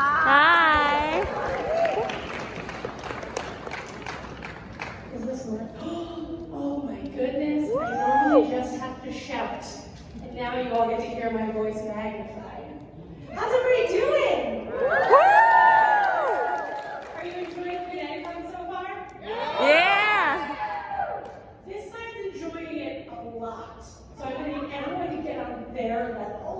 Hi. Is this work? Oh my goodness, I normally just have to shout. And now you all get to hear my voice magnified. How's everybody doing? Are you enjoying Connecticon so far? Yeah. This side's enjoying it a lot. So I'm going to need everyone to get on their level.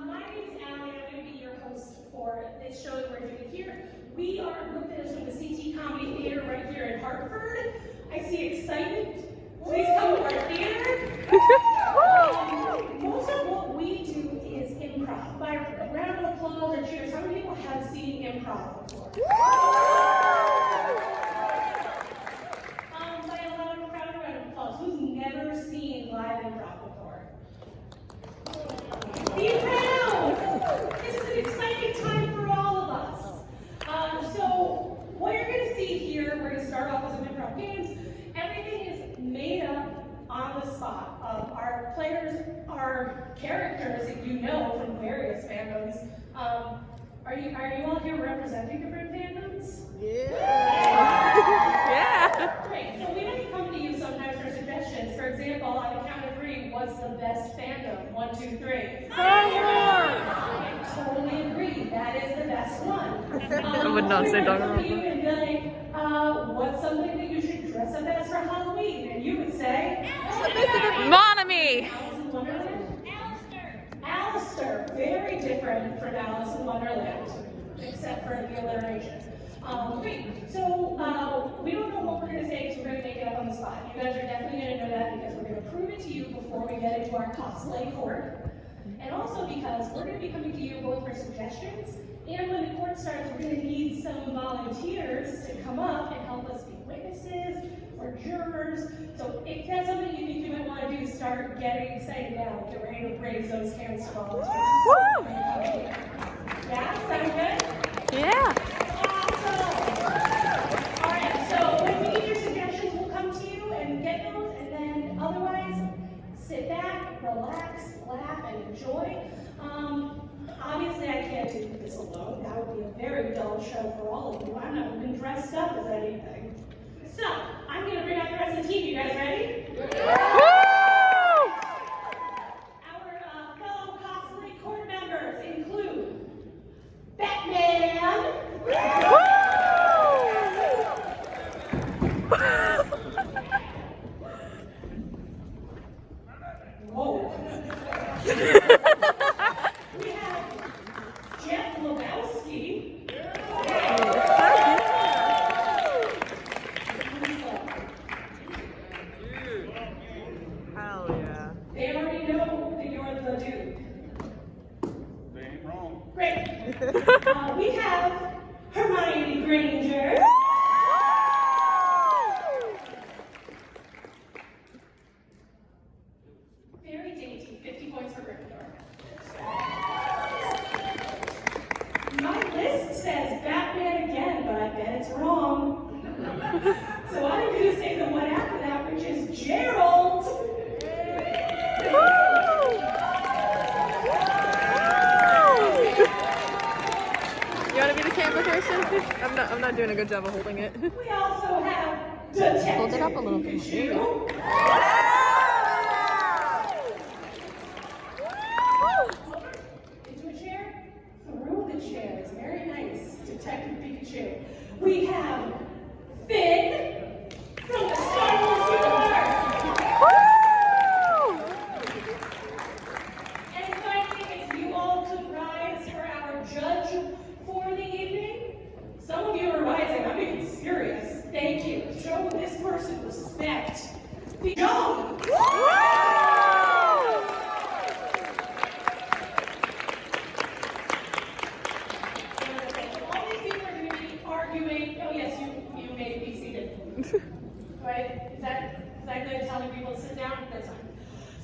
My name is Allie, and I'm going to be your host for this show that we're doing here. We are a group that is from the CT Comedy Theater right here in Hartford. I see excitement. Please come to our theater. Most of what we do is improv. By a round of applause or cheers, how many people have seen improv before? By a loud round of applause, who's never seen live improv before? Be proud! This is an exciting time for all of us. So what you're going to see here, we're going to start off with some improv games. Everything is made up on the spot. Our players are characters that you know from various fandoms. Are you all here representing different fandoms? Yeah. Yeah. Great. So we might come to you sometimes for suggestions. For example, on the count of 3, what's the best fandom? 1, 2, 3. I totally agree. That is the best one. I would not say Dog and be like, what's something that you should dress up as for Halloween? And you would say, Monami. Alice in Wonderland? Alistair. Very different from Alice in Wonderland, except for the alliteration. Great. So we don't know what we're going to say, so we're going to make it up on the spot. You guys are definitely going to know that because we're going to prove it to you before we get into our cosplay court. And also because we're going to be coming to you both for suggestions, and when the court starts, we're going to need some volunteers to come up and help us be witnesses or jurors. So if that's something you think you might want to do, start getting excited now. Get ready to raise those hands to volunteer. Woo! Yeah? Sound good? Yeah. Awesome! Alright, so when we need your suggestions, we'll come to you and get those, and then otherwise, sit back, relax, laugh, and enjoy. Obviously, I can't do this alone. That would be a very dull show for all of you. I'm not even dressed up as anything. So, I'm going to bring out the rest of the team. You guys ready? Our fellow cosplay court members include Batman. Whoa. We have Jeff Lebowski. Hell yeah. They already know that you're the dude. They ain't wrong. Great. We have Hermione Granger. Very dainty, 50 points for Gryffindor. My list says Batman again, but I bet it's wrong. So I'm going to say the one after that, which is Gerald. You want to be the camera person? I'm not doing a good job of holding it. We also have Detective Hold it up a little bit. Pikachu. Into a chair? Through the chair. It's very nice. Detective Pikachu. We have Finn from the Star Wars universe. And finally, if you all could rise for our judge for the evening. Some of you are rising. I'm being serious. Thank you. Show this person respect. Joan! All these people are going to be arguing. Oh yes, you may be seated. Right? Is that good? Telling people to sit down? That's fine.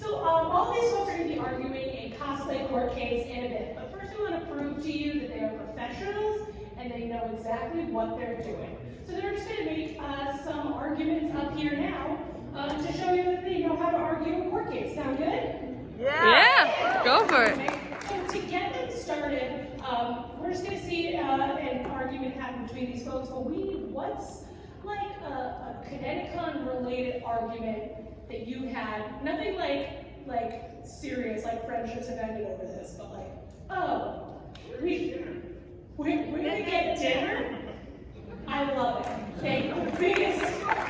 So all these folks are going to be arguing a cosplay court case in a bit. But first, we want to prove to you that they are professionals and they know exactly what they're doing. So they're just going to make some arguments up here now to show you that they know how to argue a court case. Sound good? Yeah. Go for it. So to get them started, we're just going to see an argument happen between these folks, but we need what's like a Connecticon related argument that you had, nothing like serious, like friendships have ended over this, but like, oh, we're gonna get dinner? I love it. Okay, the biggest,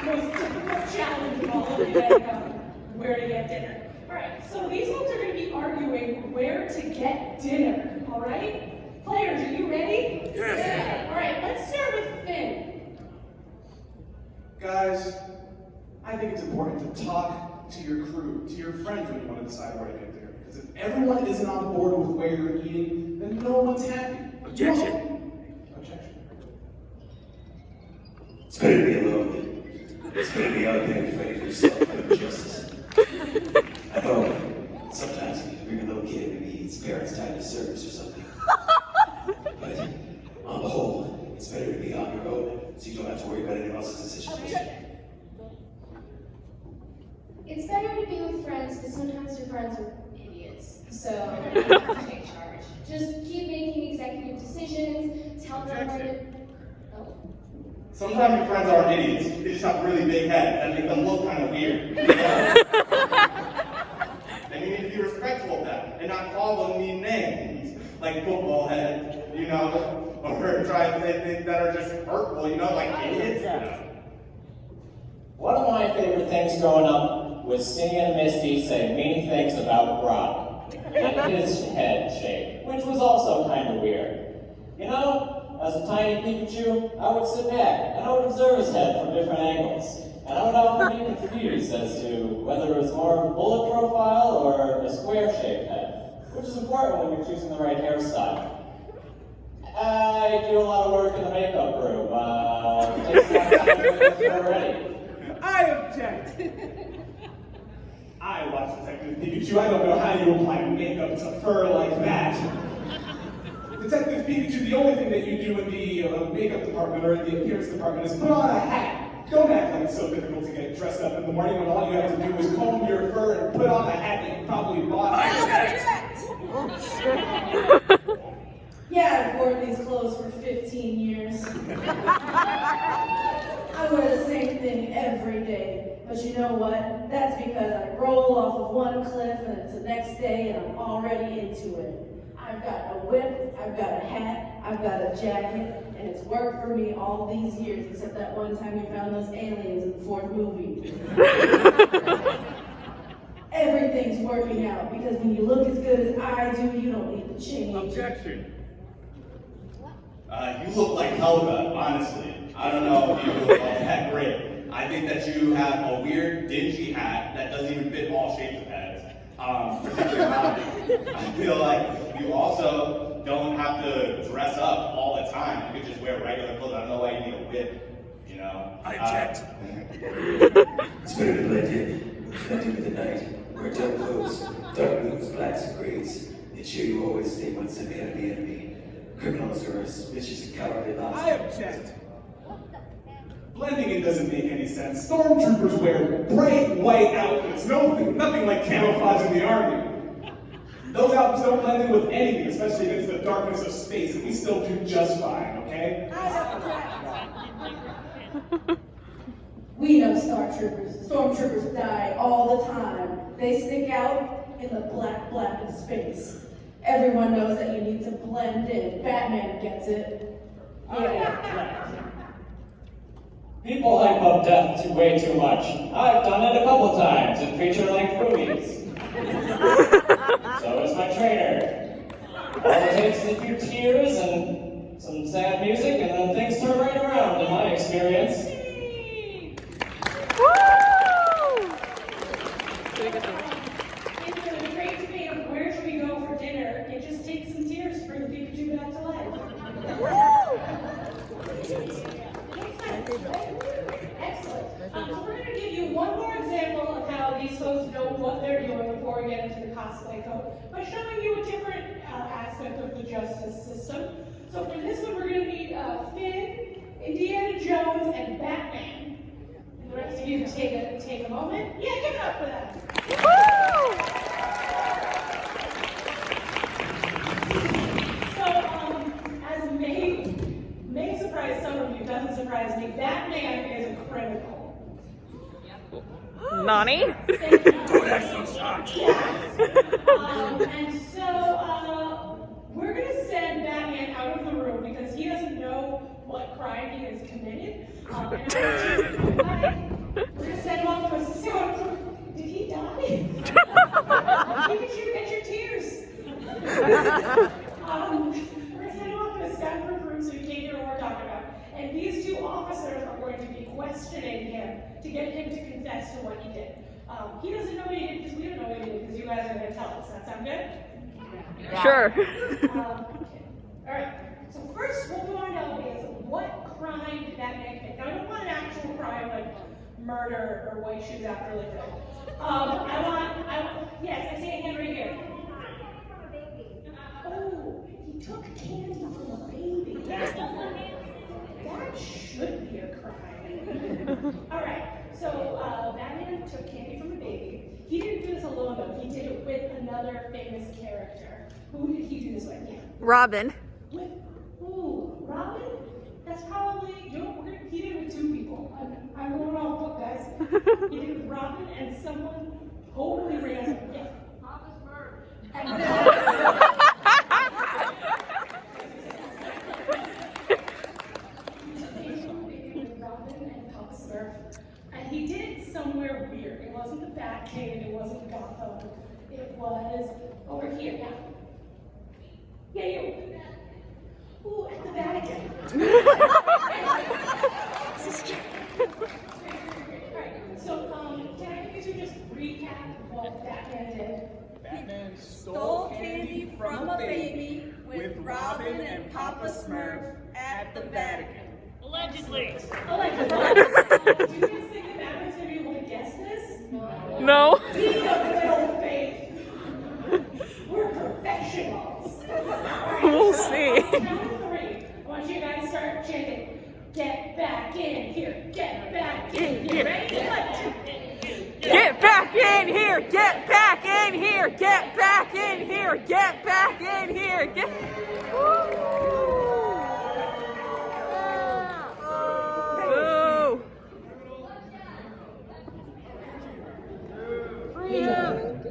most difficult challenge of all of Connecticon, where to get dinner. All right, so these folks are gonna be arguing where to get dinner, all right? Players, are you ready? Yes. Yeah. All right, let's start with Finn. Guys, I think it's important to talk to your crew, to your friends when you want to decide where to get dinner. Because if everyone isn't on board with where you're eating, then no one's happy. Objection. Objection. It's better to be alone. It's better to be out there fighting for yourself and justice. I know sometimes when you bring a little kid, maybe his parents died in service or something. But on the whole, it's better to be on your own, so you don't have to worry about anyone else's decisions. It's better to be with friends, because sometimes your friends are idiots. So you have to take charge. Just keep making executive decisions, tell them where to... Oh. Sometimes your friends aren't idiots. They just have really big heads that make them look kind of weird. And you need to be respectful of them and not call them mean names, like football head, you know, or try to say things that are just hurtful, you know, like idiots. You know. One of my favorite things growing up was seeing Misty say mean things about Brock and his head shape, which was also kind of weird. You know, as a tiny Pikachu, I would sit back and I would observe his head from different angles. And I would often be confused as to whether it was more of a bullet profile or a square-shaped head, which is important when you're choosing the right hairstyle. I do a lot of work in the makeup room. Takes a lot of time to get ready. I object. I watch Detective Pikachu. I don't know how you apply makeup to fur like that. Detective Pikachu, the only thing that you do in the makeup department or in the appearance department is put on a hat. Don't act like it's so difficult to get dressed up in the morning when all you have to do is comb your fur and put on a hat that you probably bought. Yeah, I've worn these clothes for 15 years. I wear the same thing every day, but you know what? That's because I roll off of one cliff and it's the next day and I'm already into it. I've got a whip, I've got a hat, I've got a jacket, and it's worked for me all these years, except that one time you found those aliens in the fourth movie. Everything's working out, because when you look as good as I do, you don't need to change. Objection. You look like Helga, honestly. I don't know if you look like that great. I think that you have a weird, dingy hat that doesn't even fit all shapes of heads. Particularly mine. I feel like you also don't have to dress up all the time. You could just wear regular clothes. I don't know why you need a whip, you know? I object. It's better to blend in with the night. Wear dark clothes, dark blues, blacks, and grays. Ensure you always stay one step ahead of the enemy. Criminals are as vicious and cowardly lots. I object. Blending in doesn't make any sense. Stormtroopers wear bright white outfits. Nothing like camouflage in the army. Those outfits don't blend in with anything, especially against the darkness of space, and we still do just fine, okay? We know Stormtroopers die all the time. They stick out in the black of space. Everyone knows that you need to blend in. Batman gets it. Yeah. People hype up death way too much. I've done it a couple times in feature-length movies. So is my trainer. All it takes is a few tears and some sad music, and then things turn right around in my experience. Woo! Into the great debate of where should we go for dinner, it just takes some tears to bring the Pikachu back to life. Excellent. So we're going to give you one more example of how these folks know what they're doing before we get into the cosplay code, by showing you a different aspect of the justice system. So for this one, we're going to need Finn, Indiana Jones, and Batman. And the rest of you can take a moment. Yeah, give it up for that. Johnny. Kodak's so shocked. And so we're going to send Batman out of the room because he doesn't know what crime he has committed. And we're going to send him off to a so did he die? Look at you, get your tears. We're going to send him off to a soundproof room so you can't hear what we're talking about. And these two officers are going to be questioning him to get him to confess to what he did. He doesn't know what he did because we don't know what he did because you guys are going to tell us. That sound good? Sure. All right. So first, what we want to know is what crime did that man commit? Now, I don't want an actual crime like murder or white shoes after liquor. Yes, I see a hand right here. Oh, he took candy from a baby. That should be a crime. All right. So Batman took candy from a baby. He didn't do this alone though. He did it with another famous character. Who did he do this with? Yeah. Robin. With Robin? That's probably he did it with two people. I'm going off book, guys. He did it with Robin and someone totally random. Yeah. Papa Smurf. And Robin and Papa Smurf. And he did it somewhere weird. It wasn't the Batcave, it wasn't Gotham. It was over here now. Yeah, you. Ooh, at the Vatican. Alright, so can I get you to just recap what Batman did? Batman stole candy from a baby with Robin and Papa Smurf at the Vatican. Allegedly. Do you guys think that Batman's going to be able to guess this? No. Be of little faith. We're professionals. Right, We'll so see. On the count of three, I want you guys to start chanting, get back in here, get back in here. Ready? Get back in here! Get back in here! Get back in here! Get back in here! Get. Boo!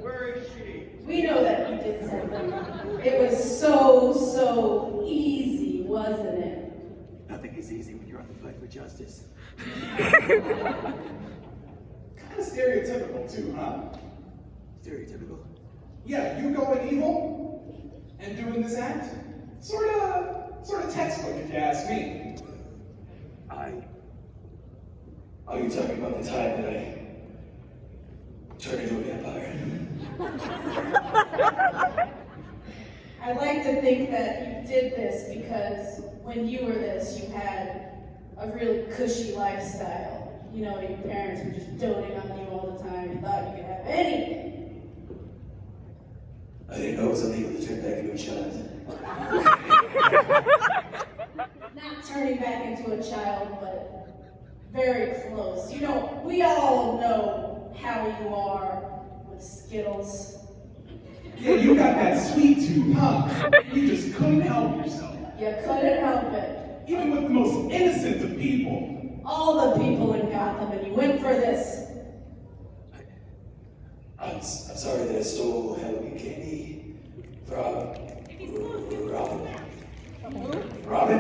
Where is she? We know that you did something. It was so easy, wasn't it? Nothing is easy when you're on the fight for justice. Kind of stereotypical too, huh? Stereotypical. Yeah, you going evil and doing this act? Sort of textbook if you ask me. Are you talking about the time that I turned into a vampire? I like to think that you did this because when you were this, you had a really cushy lifestyle. You know, your parents were just doting on you all the time and thought you could have anything. I didn't know it was illegal to turn back into a child. Not turning back into a child, but very close. You know, we all know how you are with Skittles. Yeah, you got that sweet tooth, huh? You just couldn't help yourself. You couldn't help it. Even with the most innocent of people. All the people in Gotham, and you went for this. I'm sorry that I stole Halloween candy from Robin. Robin?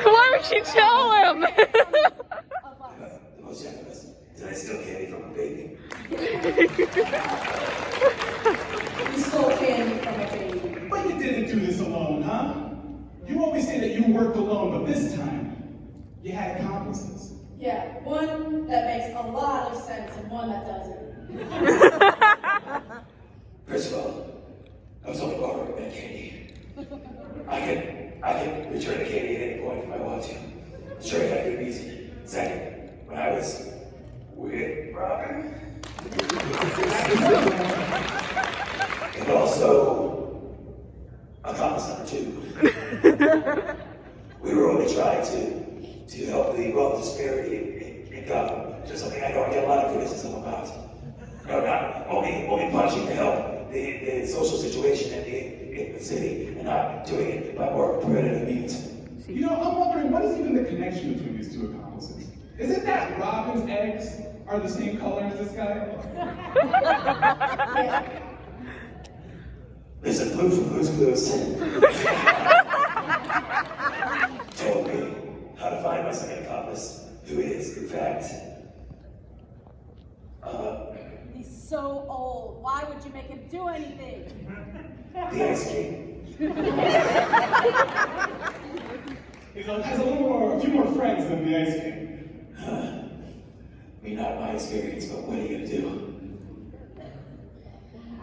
Why would you tell him? The most infamous. Did I steal candy from a baby? You stole candy from a baby. But you didn't do this alone, huh? You always say that you worked alone, but this time, you had accomplices. Yeah, one that makes a lot of sense and one that doesn't. First of all, I was only borrowing that candy. I can return the candy at any point if I want to. Sure, that could be easy. Second, when I was with Robin, and also accomplice number 2. We were only trying to help the wealth disparity in Gotham. Just something I know I get a lot of criticism about. No, not only punching to help the social situation in the city, and not doing it by more preventative means. You know, I'm wondering, what is even the connection between these two accomplices? Is it that Robin's eggs are the same color as this guy? Listen, Blue from Blue's Clues told me how to find my second accomplice, who is, in fact, He's so old. Why would you make him do anything? the Ice King. He has a few more friends than the Ice King. I mean, not my experience, but what are you gonna do?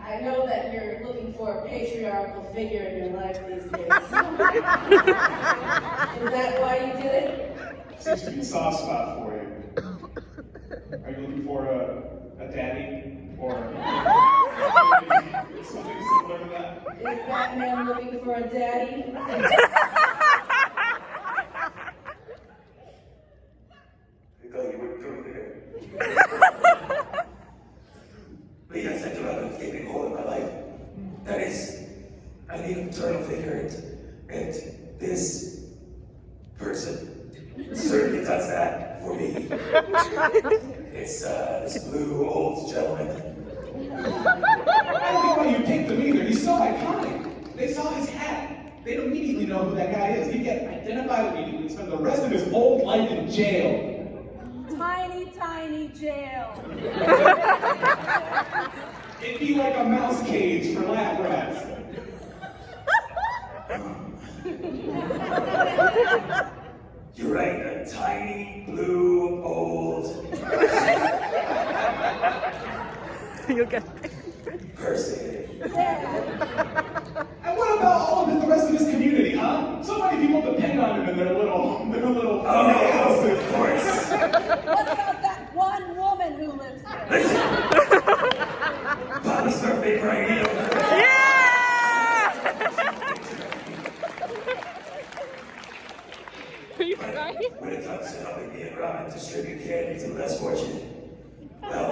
I know that you're looking for a patriarchal figure in your life these days. Is that why you did it? Seems to be a soft spot for you. Are you looking for a daddy? Or something similar to that? Is Batman looking for a daddy? I thought you wouldn't go there. But yes, I do have an escaping hole in my life. That is, I need a paternal figure, and this person certainly does that for me. It's this blue old gentleman. I don't think why you picked him either. He's so iconic. They saw his hat. They'd immediately know who that guy is. He'd get identified immediately and spend the rest of his old life in jail. Tiny, tiny jail. It'd be like a mouse cage for lab rats. You're right, a tiny, blue, old You'll get person. And what about all of the rest of his community, huh? So many people depend on him in their little Oh, of course. What about that one woman who lives there? Listen. Papa Smurf made right here. Yeah! Are you crying? When it comes to helping me and Robin distribute candy to the less fortunate, well,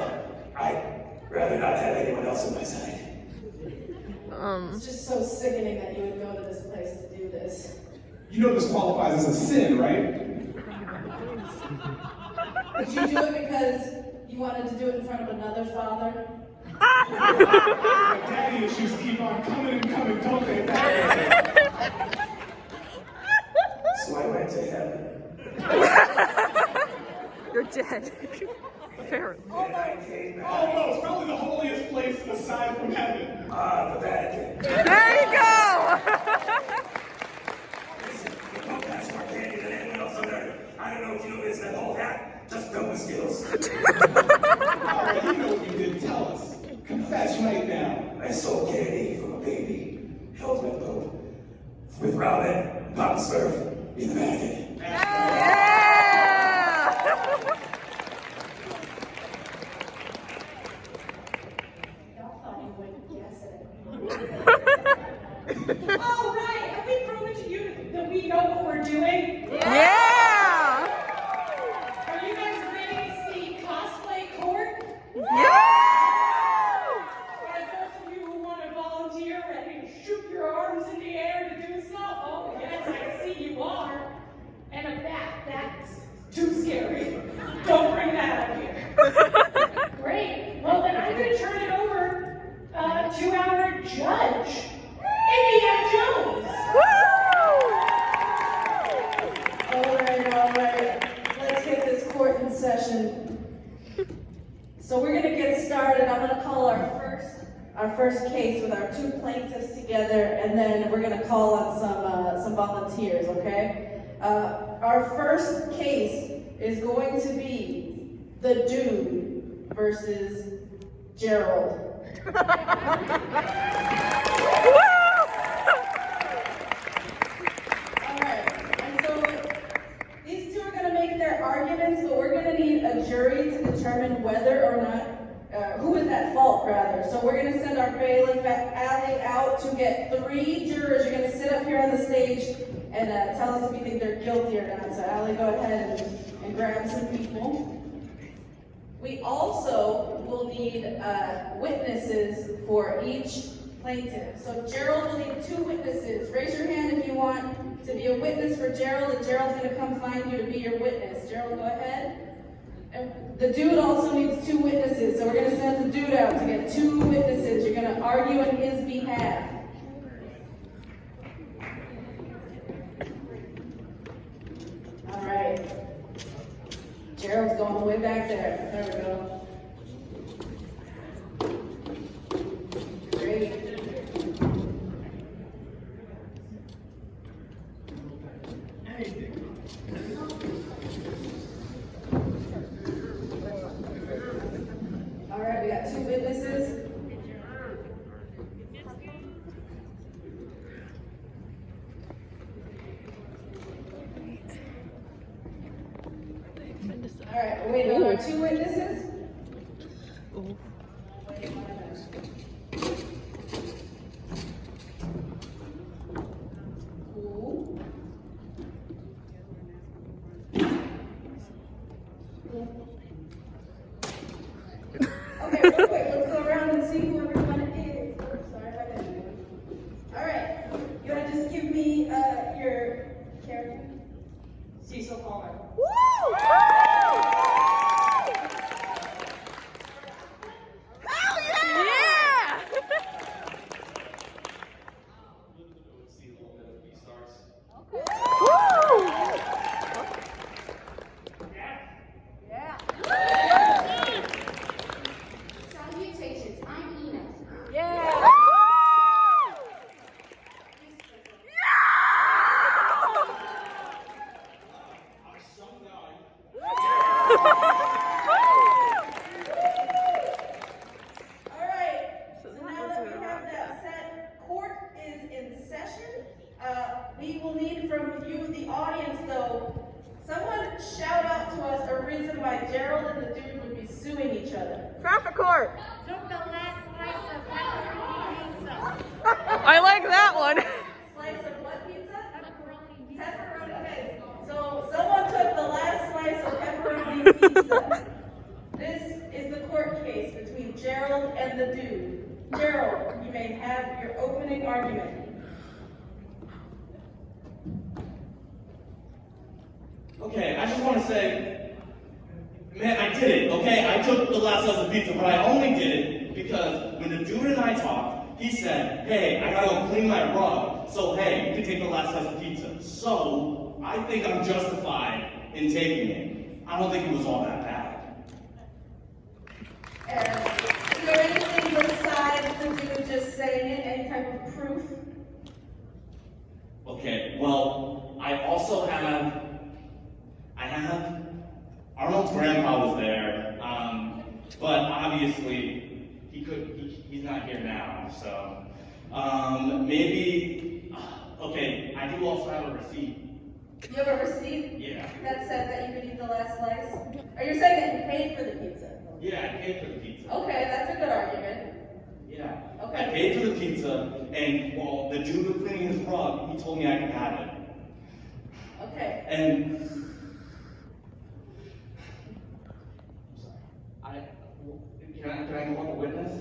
I'd rather not have anyone else on my side. It's just so sickening that you would go to this place to do this. You know this qualifies as a sin, right? Did you do it because you wanted to do it in front of another father? Daddy issues keep on coming and coming, don't they? So I went to heaven. You're dead. Apparently. And I came back. Almost, probably the holiest place aside from heaven. The Vatican. There you go! Listen, you don't pass more candy than anyone else on earth. I don't know if you know this, that whole hat, just filled with Skittles. Alright, you know what you did. Tell us. Confess right now. I stole candy from a baby, held with Pope, with Robin, Papa Smurf, in the Vatican. Yeah! Y'all thought you wouldn't guess it. Oh, right. Have we proven to you that we know what we're doing? Yeah! Are you guys ready to see Cosplay Court? Yeah! Are those of you who want to volunteer ready to shoot your arms in the air to do so? Oh, yes, I see you are. And if that's too scary, don't bring that up here. Great. Well, then I'm going to turn it over to our judge, Indiana Jones. All right. Let's get this court in session. So we're gonna get started. I'm gonna call our first case with our two plaintiffs together, and then we're gonna call on some volunteers. Okay. Our first case is going to be the Dude versus Gerald. Arguments, but we're going to need a jury to determine whether or not, who is at fault, rather. So we're going to send our bailiff, Allie, out to get 3 jurors. You're going to sit up here on the stage and tell us if you think they're guilty or not. So Allie, go ahead and grab some people. We also will need witnesses for each plaintiff. So Gerald will need 2 witnesses. Raise your hand if you want to be a witness for Gerald, and Gerald's gonna come find you to be your witness. Gerald, go ahead. And the dude also needs 2 witnesses, so we're gonna send the dude out to get 2 witnesses. You're gonna argue on his behalf. All right. Gerald's going way back there. There we go. Great. All right, we got 2 witnesses. All right, we're waiting on our 2 witnesses. Cool. Okay, real quick, let's go around and see who everyone is. Oh, sorry about that. All right, you want to just give me your character? Cecil Palmer. Salutations, I'm Ina. All right, so now that we have that set, court is in session. We will need from you, the audience, though, someone shout out to us a reason why Gerald and the dude would be suing each other. Traffic court. Took the last slice of pepperoni pizza. I like that one. Slice of what pizza? Pepperoni. Okay, so someone took the last slice of pepperoni pizza. This is the court case between Gerald and the dude. Gerald, you may have your opening argument. Okay, I just want to say, man, I did it, okay? I took the last slice of pizza, but I only did it because when the dude and I talked, he said, hey, I gotta go clean my rug, so hey, you can take the last slice of pizza. So, I think I'm justified in taking it. I don't think it was all that bad. Is there anything besides the dude just saying it, any type of proof? Okay, well, I also have, Arnold's grandpa was there, but obviously he's not here now, so, maybe, okay, I do also have a receipt. You have a receipt? Yeah. That said that you could eat the last slice? Are you saying that you paid for the pizza? Yeah, I paid for the pizza. Okay, that's a good argument. Yeah. Okay. I paid for the pizza, and while the dude was cleaning his rug, he told me I could have it. Okay. And can I call a witness?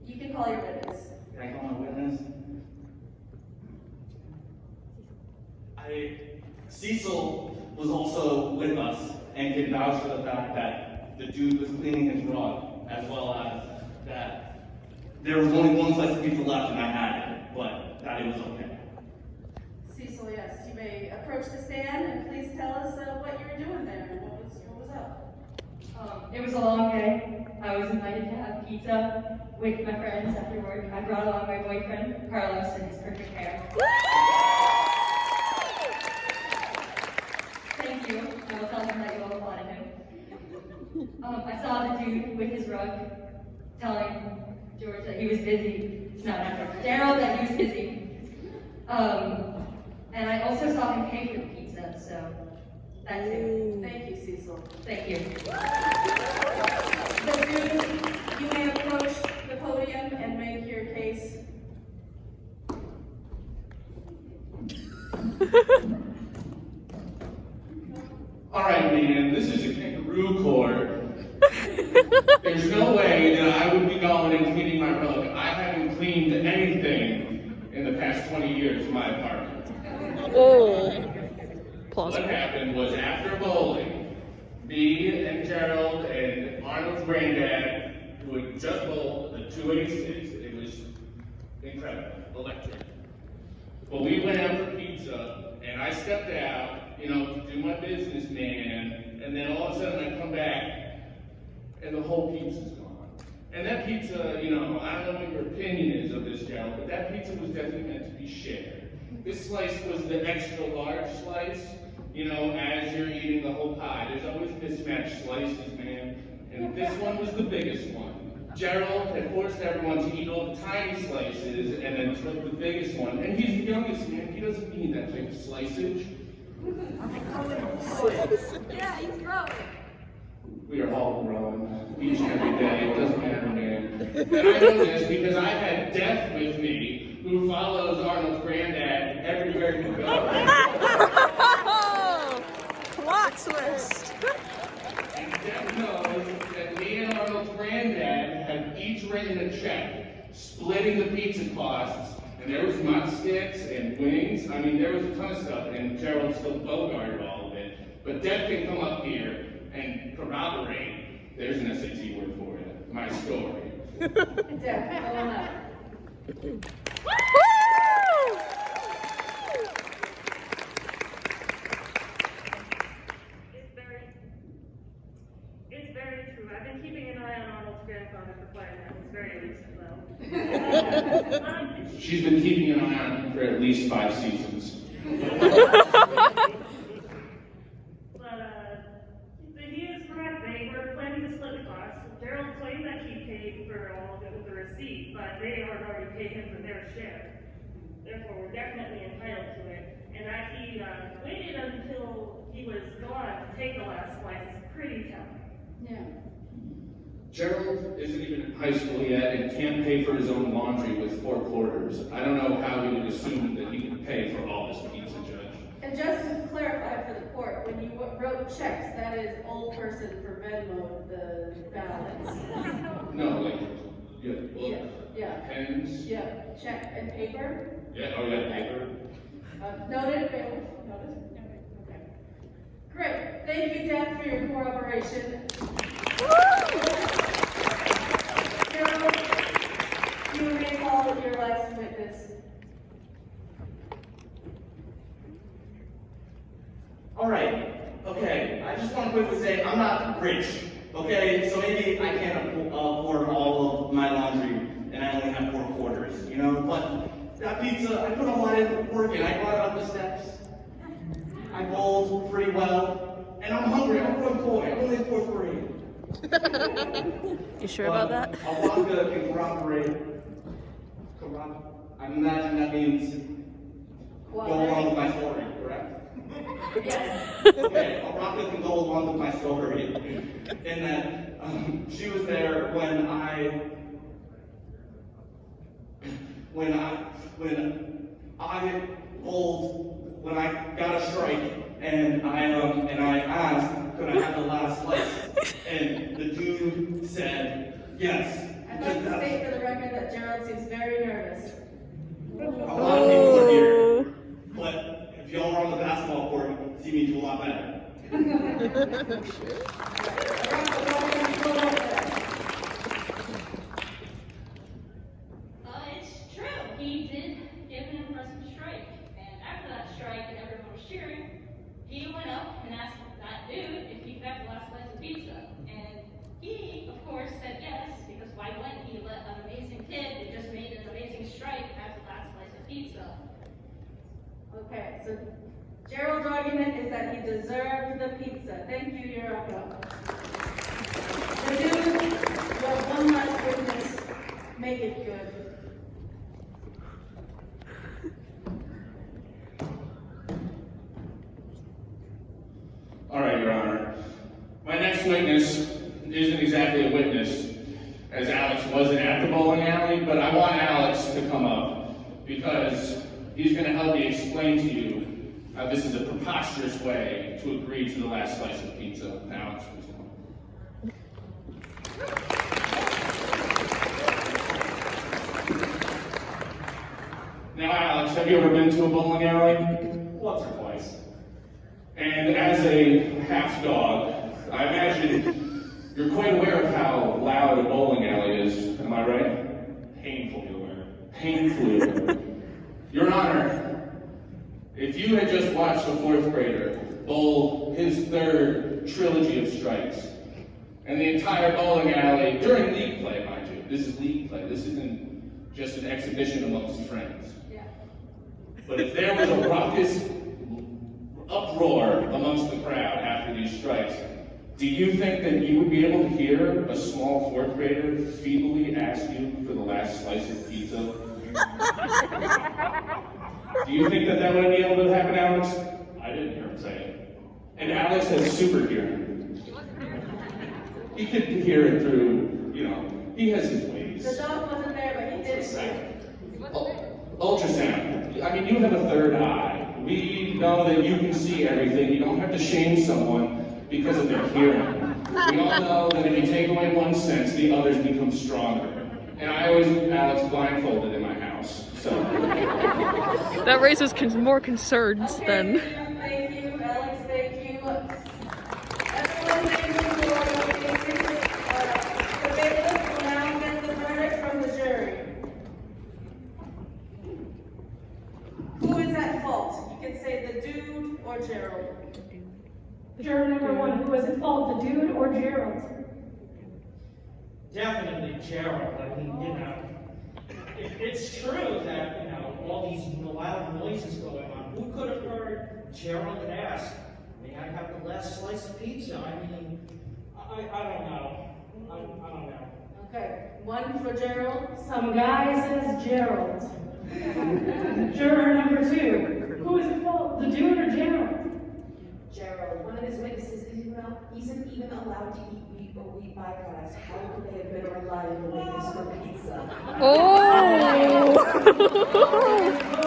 You can call your witness. Can I call a witness? Cecil was also with us and can vouch for the fact that the dude was cleaning his rug, as well as that there was only 1 slice of pizza left and I had it, but that it was okay. Cecil, yes, you may approach the stand and please tell us what you were doing there and what was up. It was a long day. I was invited to have pizza with my friends after work. I brought along my boyfriend, Carlos, and his perfect hair. Thank you. I will tell him that you all applauded him. I saw the dude with his rug telling George that he was busy. No, not George. Daryl that he was busy. And I also saw him pay for the pizza, so that's it. Thank you, Cecil. Thank you. The dude, you may approach the podium and make your case. All right, man, this is a kangaroo court. There's no way that I would be going and cleaning my rug. I haven't cleaned anything in the past 20 years in my apartment. Oh. What happened was after bowling, me and Gerald and Arnold's granddad, who had just bowled the 286, it was incredible, electric. But we went out for pizza, and I stepped out, you know, to do my business, man, and then all of a sudden I come back, and the whole pizza's gone. And that pizza, you know, I don't know what your opinion is of this, Gerald, but that pizza was definitely meant to be shared. This slice was the extra large slice, you know, as you're eating the whole pie. There's always mismatched slices, man. And this one was the biggest one. Gerald had forced everyone to eat all the tiny slices and then took the biggest one. And he's the youngest, man. He doesn't need that type of sliceage. Yeah, he's growing. We are all growing each and every day. It doesn't matter, man. And I know this because I had Death with me, who follows Arnold's granddad everywhere he goes. Plot twist. And Death knows that me and Arnold's granddad have each written a check, splitting the pizza costs. And there was mud sticks and wings. I mean, there was a ton of stuff, and Gerald still bogarted all of it. But Death can come up here and corroborate, there's an SAT word for it, my story. Deb, go on up. It's very true. I've been keeping an eye on Arnold's grandfather for quite a while. He's very recent, though. She's been keeping an eye on him for at least 5 seasons. He is correct. They were planning to split the costs. Gerald claimed that he paid for all of it with the receipt, but they had already paid him for their share. Therefore, we're definitely entitled to it. And that he waited until he was gone to take the last slice is pretty telling. Yeah. Gerald isn't even in high school yet and can't pay for his own laundry with 4 quarters. I don't know how he would assume that he could pay for all this pizza, Judge. And just to clarify for the court, when you wrote checks, that is old person for Venmo, the balance. No, like, yeah, books, Yeah. pens. Yeah, check and paper. Yeah, oh yeah, paper. Noted, Bill. Noted. Okay. Great. Thank you, Deb, for your cooperation. Gerald, you may call your last witness. All right, okay, I just want to quickly say I'm not rich, okay? So maybe I can't afford all of my laundry and I only have 4 quarters, you know? But that pizza, I put a lot of work in. I brought it up the steps. I bowled pretty well. And I'm hungry. I'm a little boy. I'm only in 4th grade. You sure about that? Alonga can corroborate. I imagine that means go along with my story, correct? Yes. Okay, Alonga can go along with my story in that she was there when I bowled, when I got a strike, and I asked, could I have the last slice? And the dude said, yes. I'd like to state for the record that Gerald seems very nervous. A lot of people are here, but if y'all were on the basketball court, you'd see me do a lot better. It's true. He did give an impressive strike. And after that strike and everyone was cheering, he went up and asked that dude if he could have the last slice of pizza. And he, of course, said yes, because why wouldn't he let an amazing kid who just made an amazing strike have the last slice of pizza? Okay, so Gerald's argument is that he deserved the pizza. Thank you, Your Honor. The dude, you have one last witness. Make it good. All right, Your Honor. My next witness isn't exactly a witness, as Alex wasn't at the bowling alley, but I want Alex to come up because he's going to help me explain to you how this is a preposterous way to agree to the last slice of pizza. Alex, please come up. Now, Alex, have you ever been to a bowling alley? Once or twice. And as a half dog, I imagine you're quite aware of how loud a bowling alley is, am I right? Painfully aware. Painfully aware. Your Honor, if you had just watched a fourth grader bowl his third trilogy of strikes, and the entire bowling alley, during league play, mind you, this is league play, this isn't just an exhibition amongst friends. Yeah. But if there was a raucous uproar amongst the crowd after these strikes, do you think that you would be able to hear a small fourth grader feebly ask you for the last slice of pizza? Do you think that that would be able to happen, Alex? I didn't hear him say it. And Alex has super hearing. He could hear it through, he has his ways. The dog wasn't there, but he did it. Ultrasound. I mean, you have a third eye. We know that you can see everything. You don't have to shame someone because of their hearing. We all know that if you take away one sense, the others become stronger. And I always leave Alex blindfolded in my house, so. That raises more concerns than. Thank you, Alex, thank you. Everyone, thank you for your cases. The bailiff will now get the verdict from the jury. Who is at fault? You can say the dude or Gerald. Juror number 1, who was at fault, the dude or Gerald? Definitely Gerald. I mean, it's true that, all these loud noises going on. Who could have heard Gerald ask, may I have the last slice of pizza? I mean, I don't know. I don't know. Okay, 1 for Gerald. Some guy says Gerald. Juror number 2, who is at fault, the dude or Gerald? Gerald, one of his witnesses isn't even allowed to eat wheat or wheat byproducts. How could they have been a reliable witness for pizza? Oh!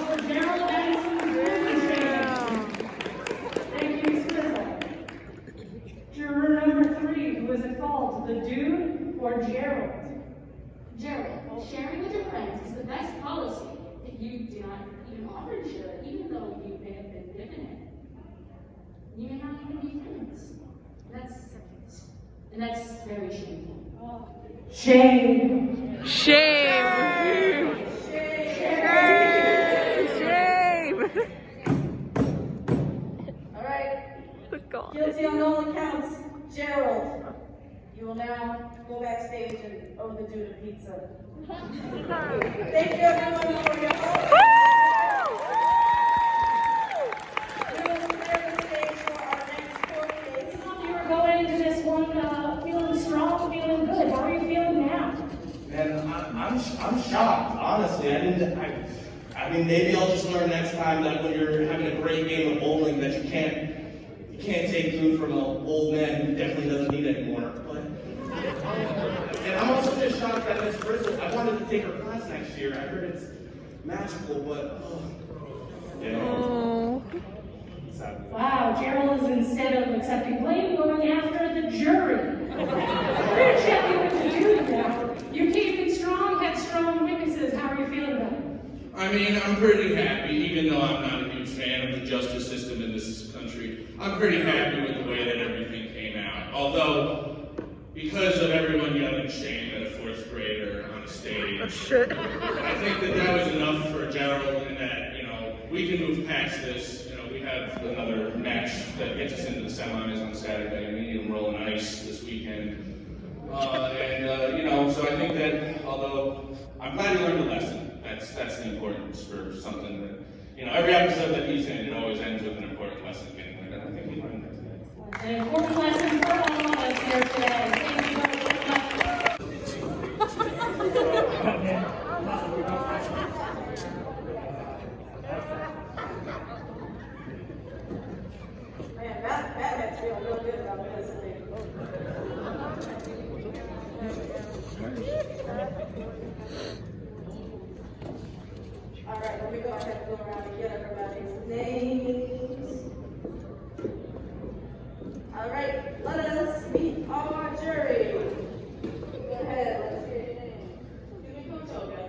For Gerald and some Thank you, Ms. Frizzle. Juror number 3, who is at fault, the dude or Gerald? Gerald, sharing with your friends is the best policy. If you do not even offer to share it, even though you may have been given it, you may not even be friends. And that's very shameful. Shame. Shame. Shame. All right. God. Guilty on all accounts. Gerald, you will now go backstage and owe the dude a pizza. Thank you everyone for your help. We will clear the stage for our next court case. You were going into this one feeling strong, feeling good. How are you feeling now? And I'm shocked, honestly. I mean, maybe I'll just learn next time that when you're having a great game of bowling that you can't take food from an old man who definitely doesn't need it anymore. And I'm also just shocked that Miss Frizzle, I wanted to take her class next year. I heard it's magical, but Wow, Gerald is, instead of accepting blame, going after the jury. We're gonna check in with the jury now. You're keeping strong, had strong witnesses. How are you feeling about it? I mean, I'm pretty happy, even though I'm not a huge fan of the justice system in this country. I'm pretty happy with the way that everything came out. Although, because of everyone yelling shame at a fourth grader on the stage, I think that was enough for Gerald, and that, we can move past this. We have another match that gets us into the semis on Saturday, medium roll and ice this weekend. So I think that, although I'm glad he learned a lesson, that's the importance for something that, every episode that he's in, it always ends with an important lesson getting learned. And I think he learned that today. An important lesson for all of us here today. Thank you both so much. Man, Batman's feeling real good about this. All right, let me go ahead and go around and get everybody's names. All right, let us meet our jury. Go ahead, let's hear your name. Give me Kutoga.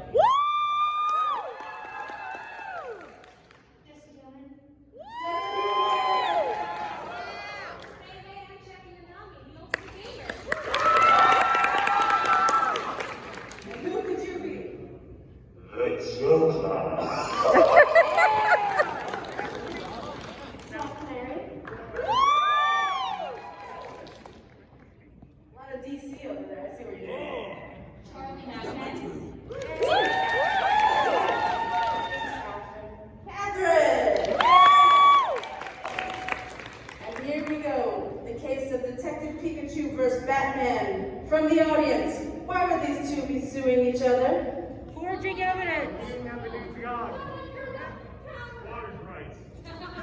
Pikachu versus Batman. From the audience, why would these two be suing each other? Forging evidence.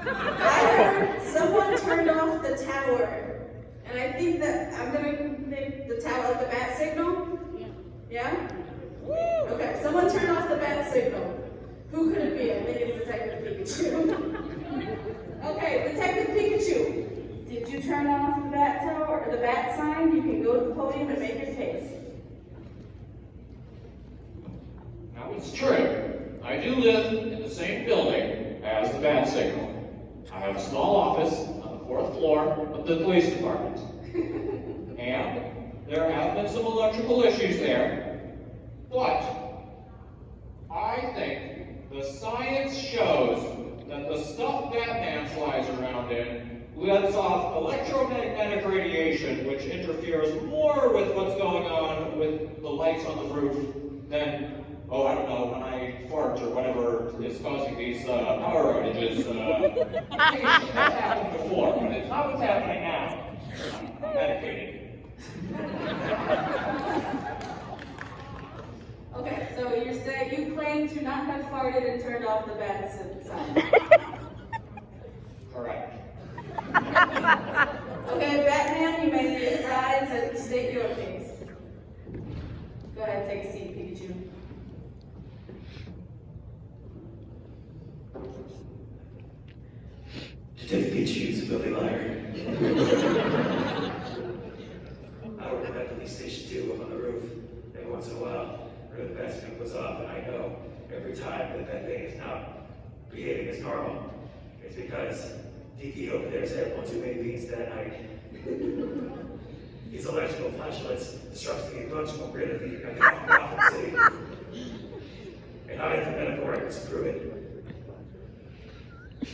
I heard someone turned off the tower. And I think that I'm gonna make the tower like the bat signal. Yeah? Okay, someone turned off the bat signal. Who could it be? I think it's Detective Pikachu. Okay, Detective Pikachu. Did you turn off the bat tower or the bat sign? You can go to the podium and make your case. Now it's true. I do live in the same building as the bat signal. I have a small office on the 4th floor of the police department. And there have been some electrical issues there. But I think the science shows that the stuff Batman flies around in lets off electromagnetic radiation, which interferes more with what's going on with the lights on the roof than, oh, I don't know, when I fart or whatever is causing these power outages. That's happened before, but it's not what's happening now. I'm medicated. Okay, so you're saying you claim to not have farted and turned off the bat sign. Correct. Okay, Batman, you may rise and state your case. Go ahead, take a seat, Pikachu. Detective Pikachu is a filthy liar. I work at that police station too, up on the roof. Every once in a while, the bat signal goes off, and I know every time that thing is not behaving as normal, it's because DP over there has had one too many beans that night. These electrical flashlights disrupts the electrical grid of the economic city. And I have the medical records to prove it.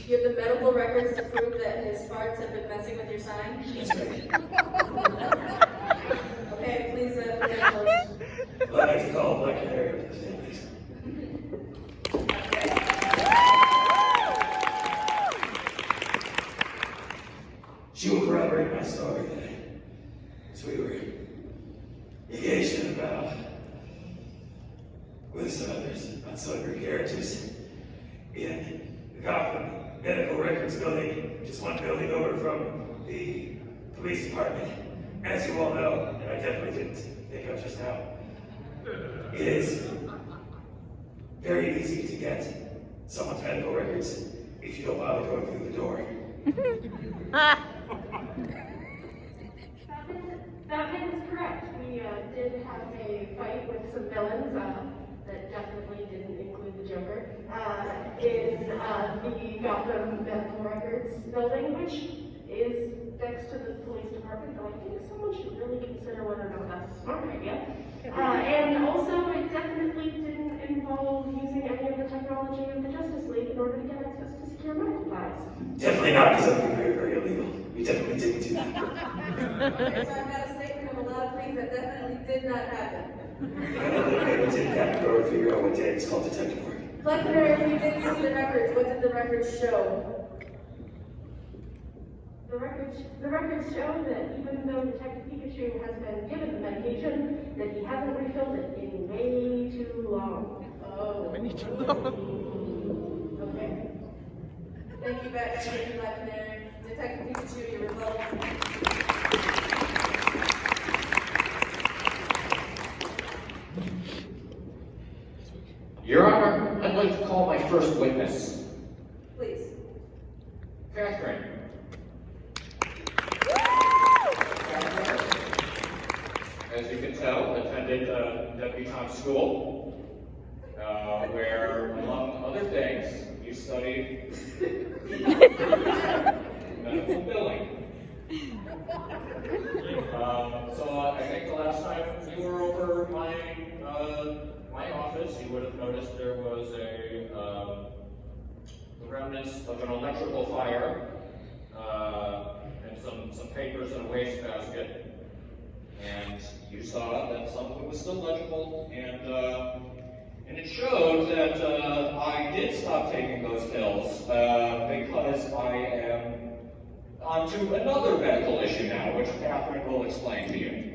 You have the medical records to prove that his farts have been messing with your sign? That's right. Okay, please, Well, I'd like to call Black Canary with this name, please. She will corroborate my story that as we were engaged in a battle with some others unsavory characters in the Gotham Medical Records Building, just one building over from the police department. As you all know, and I definitely didn't think of just now, it is very easy to get someone's medical records if you don't bother going through the door. Batman is correct. We did have a fight with some villains that definitely didn't include the Joker in the Gotham Medical Records building, which is next to the police department. Though I think someone should really consider whether or not that's a smart idea. And also, it definitely didn't involve using any of the technology of the Justice League in order to get access to secure medical files. Definitely not, because that would be very, very illegal. We definitely didn't do that. Okay, so I've got a statement of a lot of things that definitely did not happen. We didn't have to go and figure out what day it's called detective work. Black Canary, if you didn't see the records, what did the records show? The records show that even though Detective Pikachu has been given the medication, that he hasn't refilled it in way too long. Oh. Way too long. Okay. Thank you, Batman. Thank you, Black Canary. Detective Pikachu, your rebuttal. Your Honor, I'd like to call my first witness. Please. Catherine. As you can tell, attended debutante school, where, among other things, you studied medical billing. So I think the last time you were over my office, you would have noticed there was the remnants of an electrical fire, and some papers in a wastebasket. And you saw that some of it was still legible, and it showed that I did stop taking those pills because I am On to another medical issue now, which Catherine will explain to you.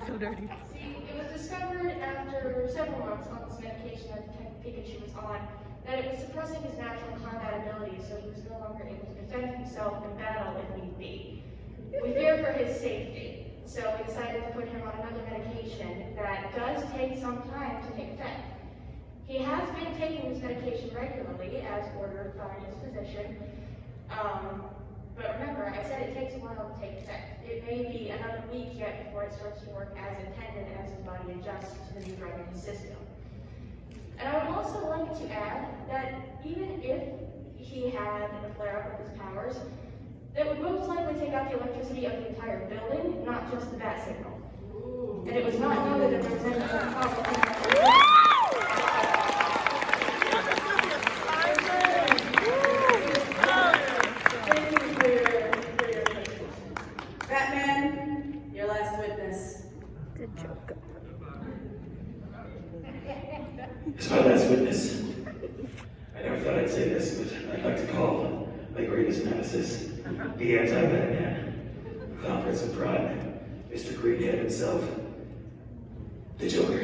So dirty. See, it was discovered after several months on this medication that Pikachu was on that it was suppressing his natural combat abilities, so he was no longer able to defend himself in battle if need be. We fear for his safety, so we decided to put him on another medication that does take some time to take effect. He has been taking this medication regularly, as ordered by his physician. But remember, I said it takes a while to take effect. It may be another week yet before it starts to work as intended as his body adjusts to the new drug in his system. And I would also like to add that even if he had a flare-up of his powers, that would most likely take out the electricity of the entire building, not just the bat signal. And it was not noted that there was any problem. Batman, your last witness. Good joke. As my last witness, I never thought I'd say this, but I'd like to call my greatest nemesis, the anti-Batman, Congress of Prime, Mr. Greenhead himself, the Joker.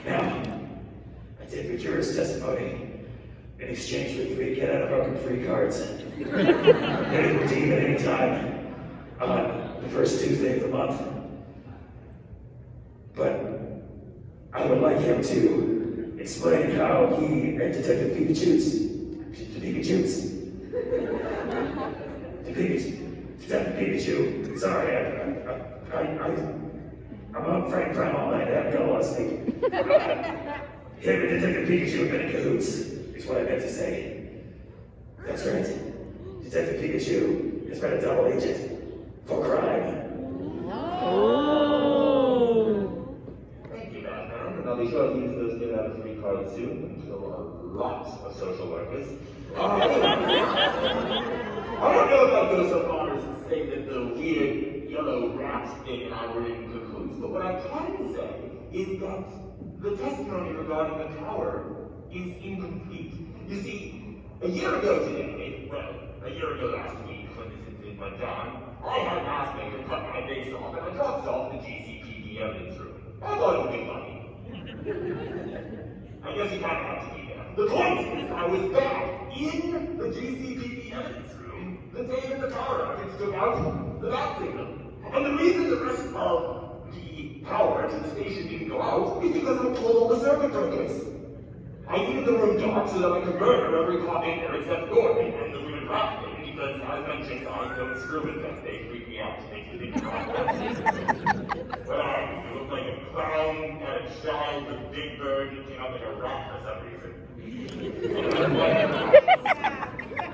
Now, I take the juror's testimony in exchange for 3 get-out-of-broken-free cards that you can redeem at any time on the first Tuesday of the month. But I would like him to explain how he and Detective Detective Pikachu, sorry, I'm on Frank Prime all night, I haven't got a lot of sleep. Him and Detective Pikachu have been in cahoots, is what I meant to say. That's right. Detective Pikachu has been a double agent for crime. Thank you, Batman. And I'll be sure to use those get-out-of-free cards soon and kill a lot of social workers. I don't know if I'll go so far as to say that the weird yellow rat thing and I were in cahoots, but what I can say is that the testimony regarding the tower is incomplete. You see, a year ago today, well, a year ago last week, when this incident went down, I had an assmaker cut my face off and I dropped off the GCPD evidence room. I thought it would be funny. I guess you kind of have to be there. The point is, I was back in the GCPD evidence room the day that the tower outage took out the bat signal. And the reason the rest of the power to the station didn't go out is because I pulled all the circuit breakers. I needed the room dark so that I could murder every cop in there except Gordon and the women rat thing, because as mentioned, I don't screw with them. They freak me out to make the big crap. Well, I looked like a clown had a child with a big bird and came out like a rat for some reason.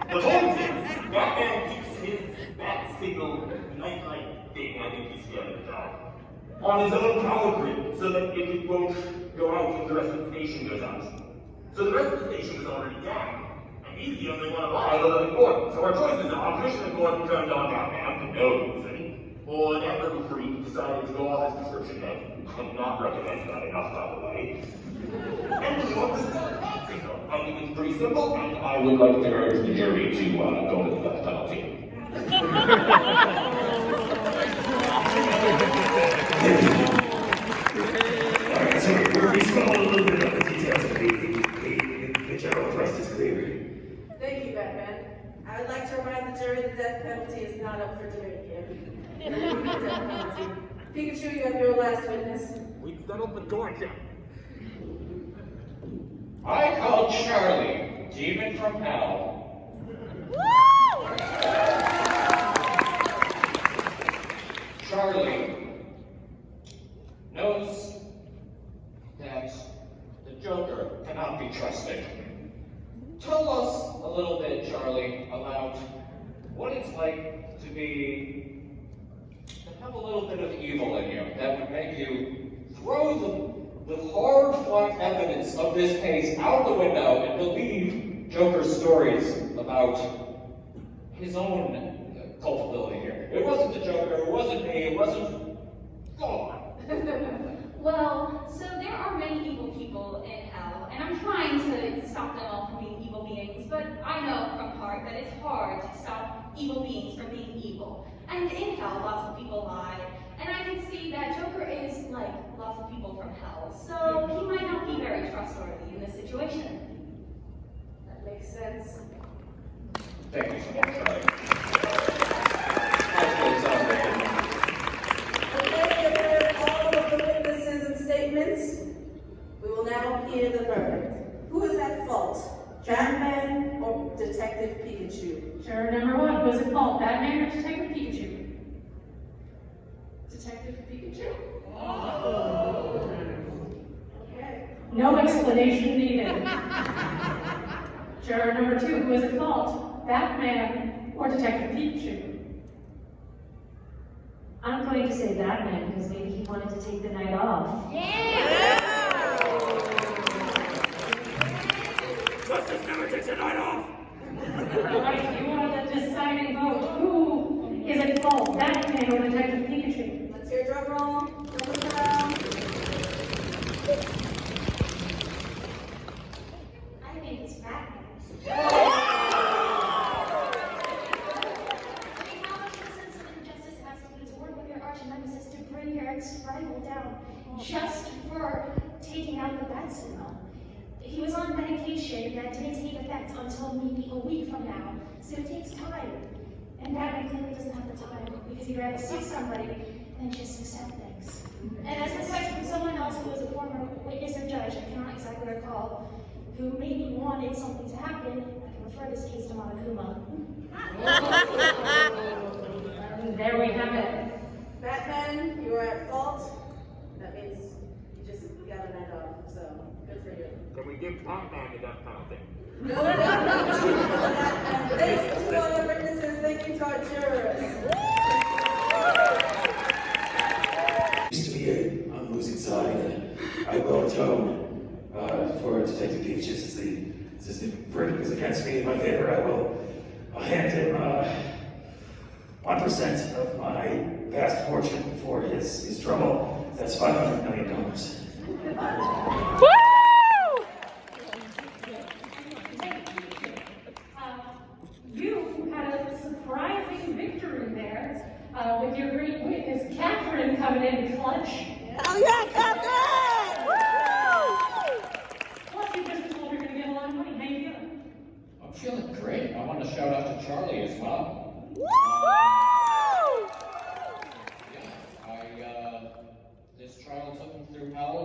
The point is, Batman keeps his bat signal nightlight thing, I think he's scared of the dog, on his own power grid so that it won't go out if the rest of the station goes out. So the rest of the station is already down, and he's the only one alive other than Gordon. So our choices are Commissioner Gordon turned on Batman for no reason, or that little freak decided to go off his prescription meds. I'm not recommending that enough, by the way. And we want to start that signal. I think it's pretty simple, and I would like to urge the jury to go with the death penalty. Alright, so we're scrolling a little bit of the details of the general thrust is clear. Thank you, Batman. I would like to remind the jury the death penalty is not up for debate here. Pikachu, you have your last witness. We settled the Georgia. I call Charlie, demon from hell. Charlie knows that the Joker cannot be trusted. Tell us a little bit, Charlie, about what it's like to have a little bit of evil in you that would make you throw the hard-fought evidence of this case out the window and believe Joker's stories about his own culpability here. It wasn't the Joker, it wasn't me, it wasn't... Go on. Well, so there are many evil people in hell, and I'm trying to stop them all from being evil beings, but I know from heart that it's hard to stop evil beings from being evil. And in hell, lots of people lie, and I can see that Joker is like lots of people from hell, so he might not be very trustworthy in this situation. That makes sense. Thank you so much. Okay, you've heard all of the witnesses and statements. We will now hear the verdict. Who is at fault? Batman or Detective Pikachu? Juror number 1, who is at fault? Batman or Detective Pikachu? Detective Pikachu? Okay. No explanation needed. Juror number 2, who is at fault? Batman or Detective Pikachu? I'm going to say Batman because maybe he wanted to take the night off. Justice never takes a night off. All right, you are the deciding vote. Who is at fault? Batman or Detective Pikachu? Let's hear drum roll. Drum roll. I think it's Batman. To bring your ex-rival down just for taking out the bat signal. He was on medication that didn't take effect until maybe a week from now, so it takes time. And Batman clearly doesn't have the time because he'd rather sue somebody than just accept things. And as a fact from someone else who was a former witness or judge, I cannot exactly recall, who maybe wanted something to happen, I can refer this case to Monokuma. There we have it. Batman, you are at fault. That means you just got a night off, so good for you. Can we give Batman the death penalty? No death penalty. Thank you to all the witnesses. Thank you to our jurors. Used to be on the losing side. I will atone for Detective Peach. Since the verdict is against me in my favor, I'll hand him 1% of my vast fortune for his trouble. That's $500 million. You had a surprising victory there with your great witness, Catherine, coming in clutch. Oh yeah, Catherine! Woo! Plus, you just told you're going to get a lot of money. How you feeling? I'm feeling great. I want to shout out to Charlie as well. This trial took him through hell.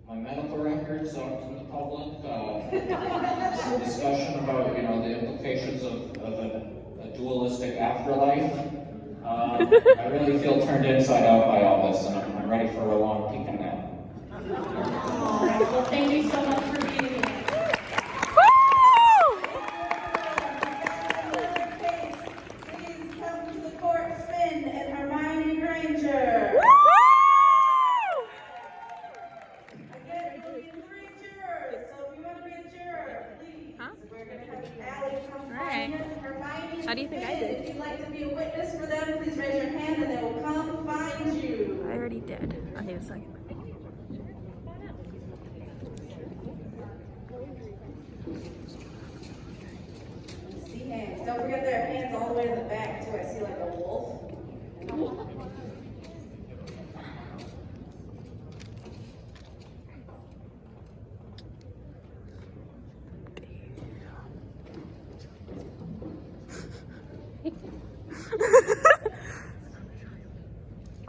My medical records out to the public. Some discussion about, the implications of a dualistic afterlife. I really feel turned inside out by all this, and I'm ready for a long peek nap. All right. Well, thank you so much for being here. Please come to the court, Finn and Hermione Granger. Again, we'll be 3 jurors, so if you want to be a juror, please. We're going to have Allie come find you. Hermione, How do you think I did? If you'd like to be a witness for them, please raise your hand and they will come find you. I already did. Okay, a second. See hands. Don't forget there are hands all the way to the back, too. I see like a wolf.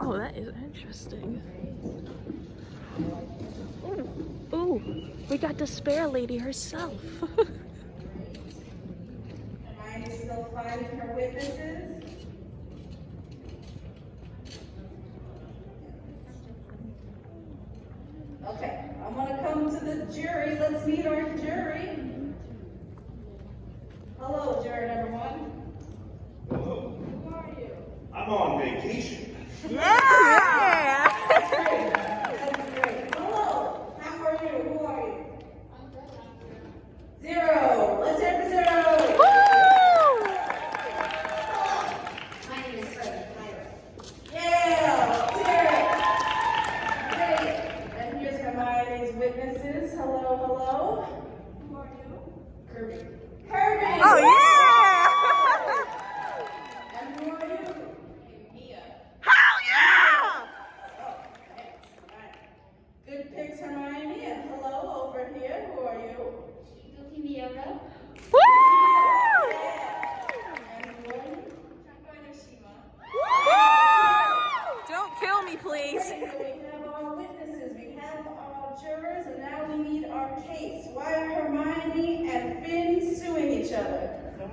Oh, that is interesting. Ooh, we got Despair Lady herself. Hermione is still finding her witnesses. Okay, I want to come to the jury. Let's meet our jury. Hello, juror number 1. Hello. Who are you? I'm on vacation. Yeah! That's great. That's great. Hello, how are you? Who are you? Zero. Let's hear for Zero. Woo! My name is Fred. Yeah, let's hear it.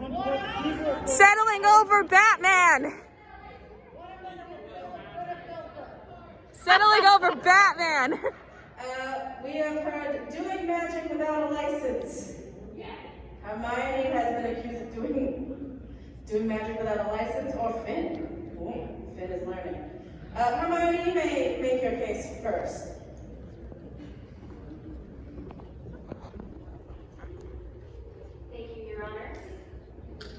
Settling over Batman. Settling over Batman. We have heard doing magic without a license. Hermione has been accused of doing magic without a license, or Finn. Ooh, Finn is learning. Hermione, you may make your case first. Thank you, Your Honor.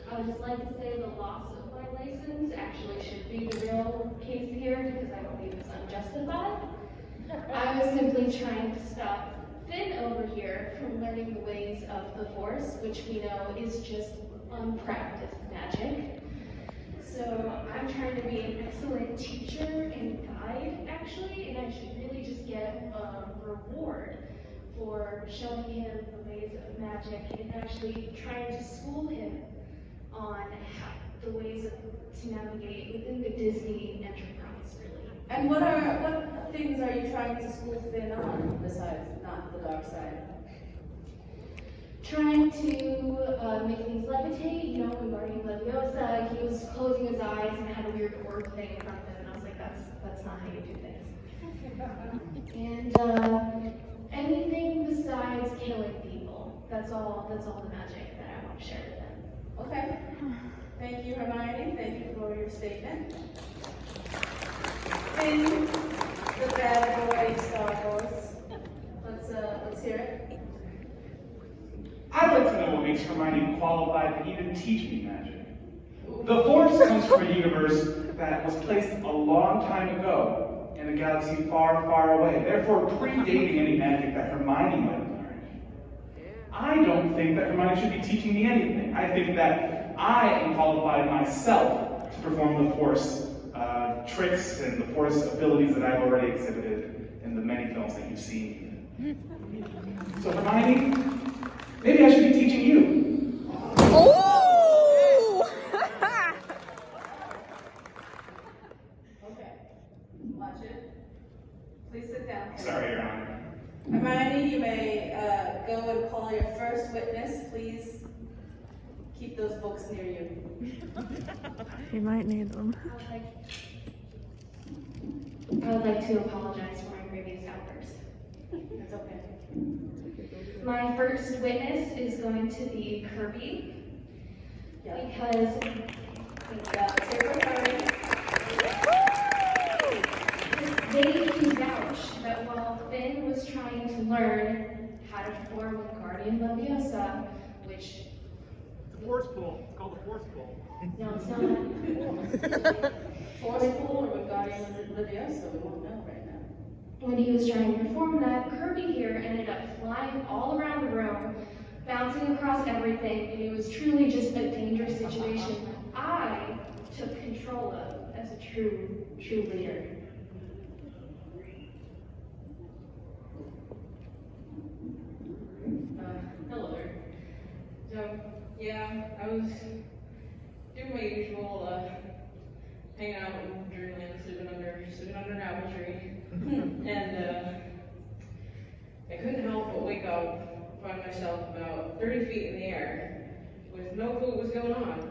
I would just like to say the loss of my license actually should be the real case here because I believe it's unjustified. I was simply trying to stop Finn over here from learning the ways of the Force, which we know is just unpracticed magic. So I'm trying to be an excellent teacher and guide, actually, and I should really just get a reward for showing him the ways of magic and actually trying to school him on the ways to navigate within the Disney enterprise, really. And what things are you trying to school Finn on besides not the dark side? Trying to make things levitate, you know, regarding Leviosa, he was closing his eyes and had a weird orb thing in front of him, and I was like, that's not how you do things. And anything besides killing people. That's all the magic that I want to share with them. Okay. Thank you, Hermione. Thank you for your statement. Finn, the bad boy Star Wars. Let's hear it. I'd like to know what makes Hermione qualified to even teach me magic. The Force comes from a universe that was placed a long time ago in a galaxy far, far away, therefore predating any magic that Hermione might have learned. I don't think that Hermione should be teaching me anything. I think that I am qualified myself to perform the Force tricks and the Force abilities that I've already exhibited in the many films that you've seen. So Hermione, maybe I should be teaching you. Oh! Okay. Watch it. Please sit down. Sorry, Your Honor. Hermione, you may go and call your first witness. Please keep those books near you. You might need them. I would like to apologize for my previous outburst. That's okay. My first witness is going to be Kirby, because they can vouch that while Finn was trying to learn how to perform with Guardian Leviosa, which... The Force Pull. It's called the Force Pull. No, it's not. Force Pull or with Guardian Leviosa, we won't know right now. When he was trying to perform that, Kirby here ended up flying all around the room, bouncing across everything, and it was truly just a dangerous situation that I took control of as a true leader. Hello there. So, yeah, I was doing my usual, hanging out in dreamland, sleeping under an apple tree. And I couldn't help but wake up, find myself about 30 feet in the air with no clue what was going on.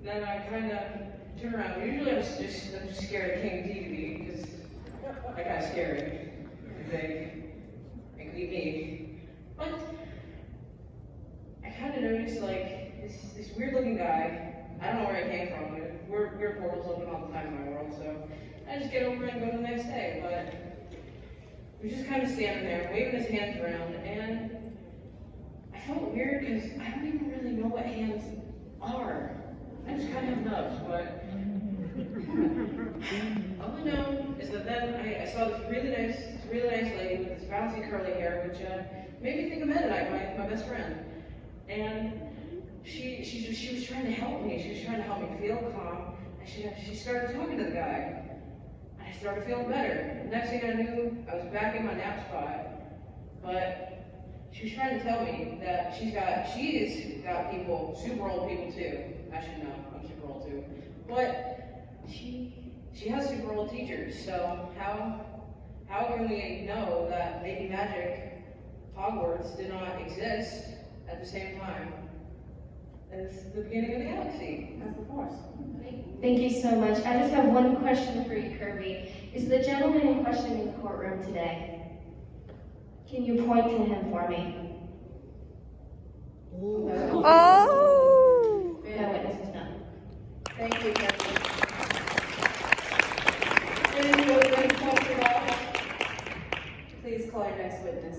Then I kind of turn around. Usually I'm just scared of King TV because I got scared. They could eat me. But I kind of noticed like this weird looking guy. I don't know where he came from. Weird portals open all the time in my world, so I just get over it and go to the next day. But he was just kind of standing there, waving his hands around, and I felt weird because I don't even really know what hands are. I just kind of have nubs, but all I know is that then I saw this really nice lady with this bouncy curly hair, which made me think of Mennonite, my best friend. And she was trying to help me. She was trying to help me feel calm. And she started talking to the guy. And I started feeling better. The next thing I knew, I was back in my nap spot. But she was trying to tell me that she's got people, super old people too. I should know, I'm super old too. But she has super old teachers. So how can we know that maybe magic Hogwarts did not exist at the same time as the beginning of the galaxy, as the Force. Thank you so much. I just have one question for you, Kirby. Is the gentleman in question in the courtroom today? Can you point to him for me? Oh! No witnesses, no. Thank you, Kirby. Finn, you have been pointed out. Please call your next witness.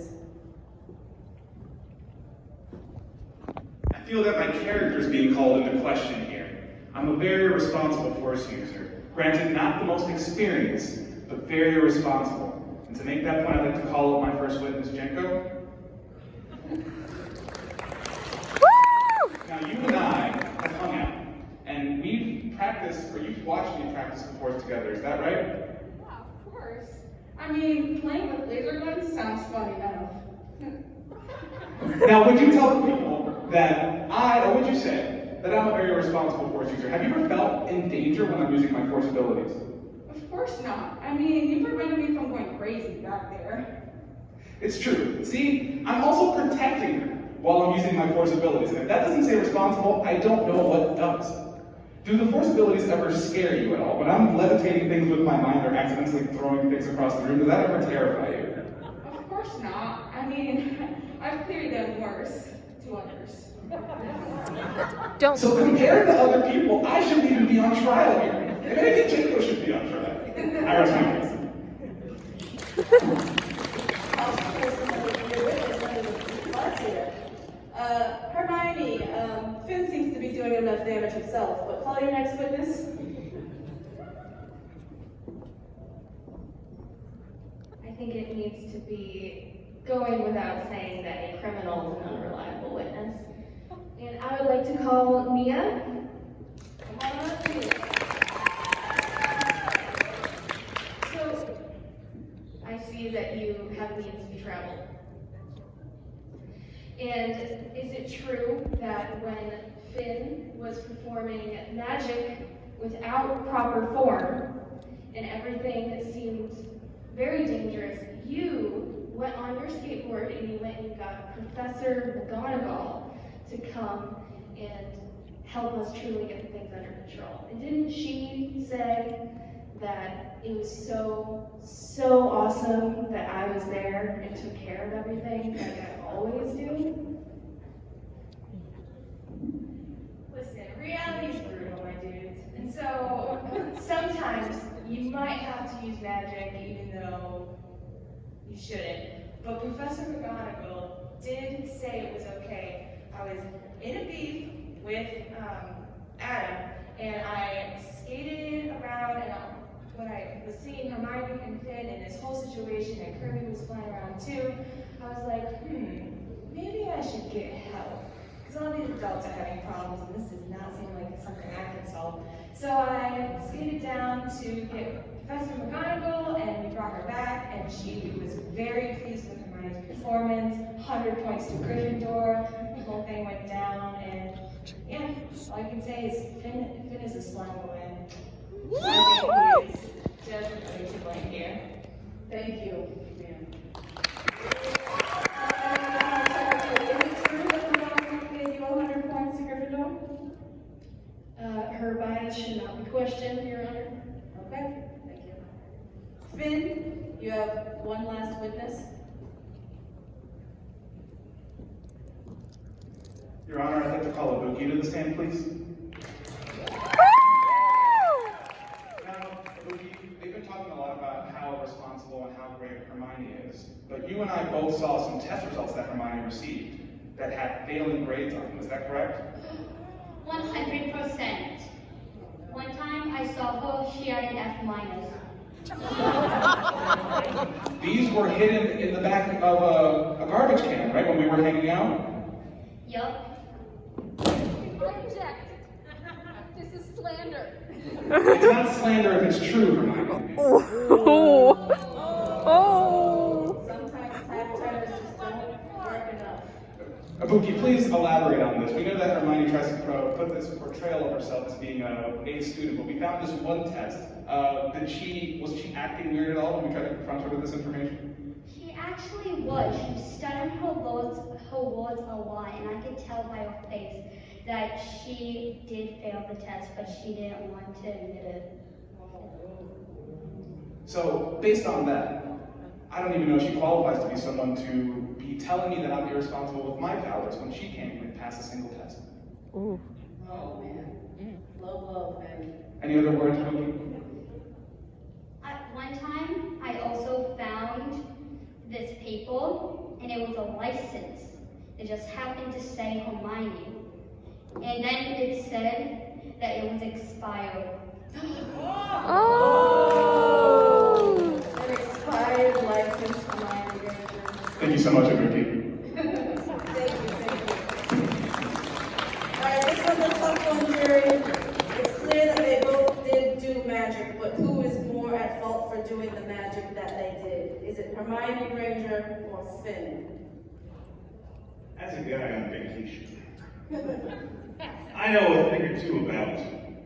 I feel that my character is being called into question here. I'm a very responsible Force user. Granted, not the most experienced, but very responsible. And to make that point, I'd like to call up my first witness, Jenko. Now, you and I have hung out, and we've practiced, or you've watched me practice the Force together, is that right? Yeah, of course. I mean, playing with laser guns sounds fun enough. Now, would you tell the people that or would you say that I'm a very responsible Force user? Have you ever felt in danger when I'm using my Force abilities? Of course not. I mean, you prevented me from going crazy back there. It's true. See, I'm also protecting her while I'm using my Force abilities. And if that doesn't say responsible, I don't know what does. Do the Force abilities ever scare you at all? When I'm levitating things with my mind or accidentally throwing things across the room, does that ever terrify you? Of course not. I mean, I've cleared them worse to others. So compared to other people, I shouldn't even be on trial here. And maybe Jinko should be on trial. I resign. Hermione, Finn seems to be doing enough damage himself, but call your next witness. I think it needs to be going without saying that a criminal is an unreliable witness. And I would like to call Mia. Come on up, Mia. So, I see that you have means to travel. And is it true that when Finn was performing magic without proper form, and everything seemed very dangerous, you went on your skateboard and you went and got Professor McGonagall to come and help us truly get things under control? And didn't she say that it was so awesome that I was there and took care of everything like I always do? Listen, reality's brutal, my dudes. And so sometimes you might have to use magic even though you shouldn't. But Professor McGonagall did say it was okay. I was in a beef with Adam, and I skated around, and when I was seeing Hermione and Finn and this whole situation, and Kirby was flying around too, I was like, maybe I should get help. Because all these adults are having problems, and this does not seem like it's something I can solve. So I skated down to get Professor McGonagall, and we brought her back, and she was very pleased with Hermione's performance. 100 points to Gryffindor. The whole thing went down, and yeah, all I can say is Finn is a slime boy. I think he is definitely to blame here. Thank you. Her bias should not be questioned, Your Honor. Okay, thank you. Finn, you have one last witness. Your Honor, I'd like to call Ibuki to the stand, please. Now, Ibuki, they've been talking a lot about how responsible and how great Hermione is, but you and I both saw some test results that Hermione received that had failing grades on them. Is that correct? 100%. One time I saw her, she had an F-. These were hidden in the back of a garbage can, right, when we were hanging out? Yup. Object. This is slander. It's not slander if it's true, Hermione. Sometimes time just don't work enough. Ibuki, please elaborate on this. We know that Hermione tries to put this portrayal of herself as being an A student, but we found this one test. Was she acting weird at all when we tried to confront her with this information? She actually was. She stuttered her towards a lot, and I could tell by her face that she did fail the test, but she didn't want to admit it. So, based on that, I don't even know if she qualifies to be someone to be telling me that I'm irresponsible with my powers when she can't even pass a single test. Ooh. Oh man. Low, man. Any other words, Cookie? At one time, I also found this paper, and it was a license. It just happened to say Hermione. And then it said that it was expired. Oh! An expired license for my Thank you so much, Cookie. Thank you. Alright, this one's a tough one, jury. It's clear that they both did do magic, but who is more at fault for doing the magic that they did? Is it Hermione Granger or Finn? As a guy on vacation, I know a thing or two about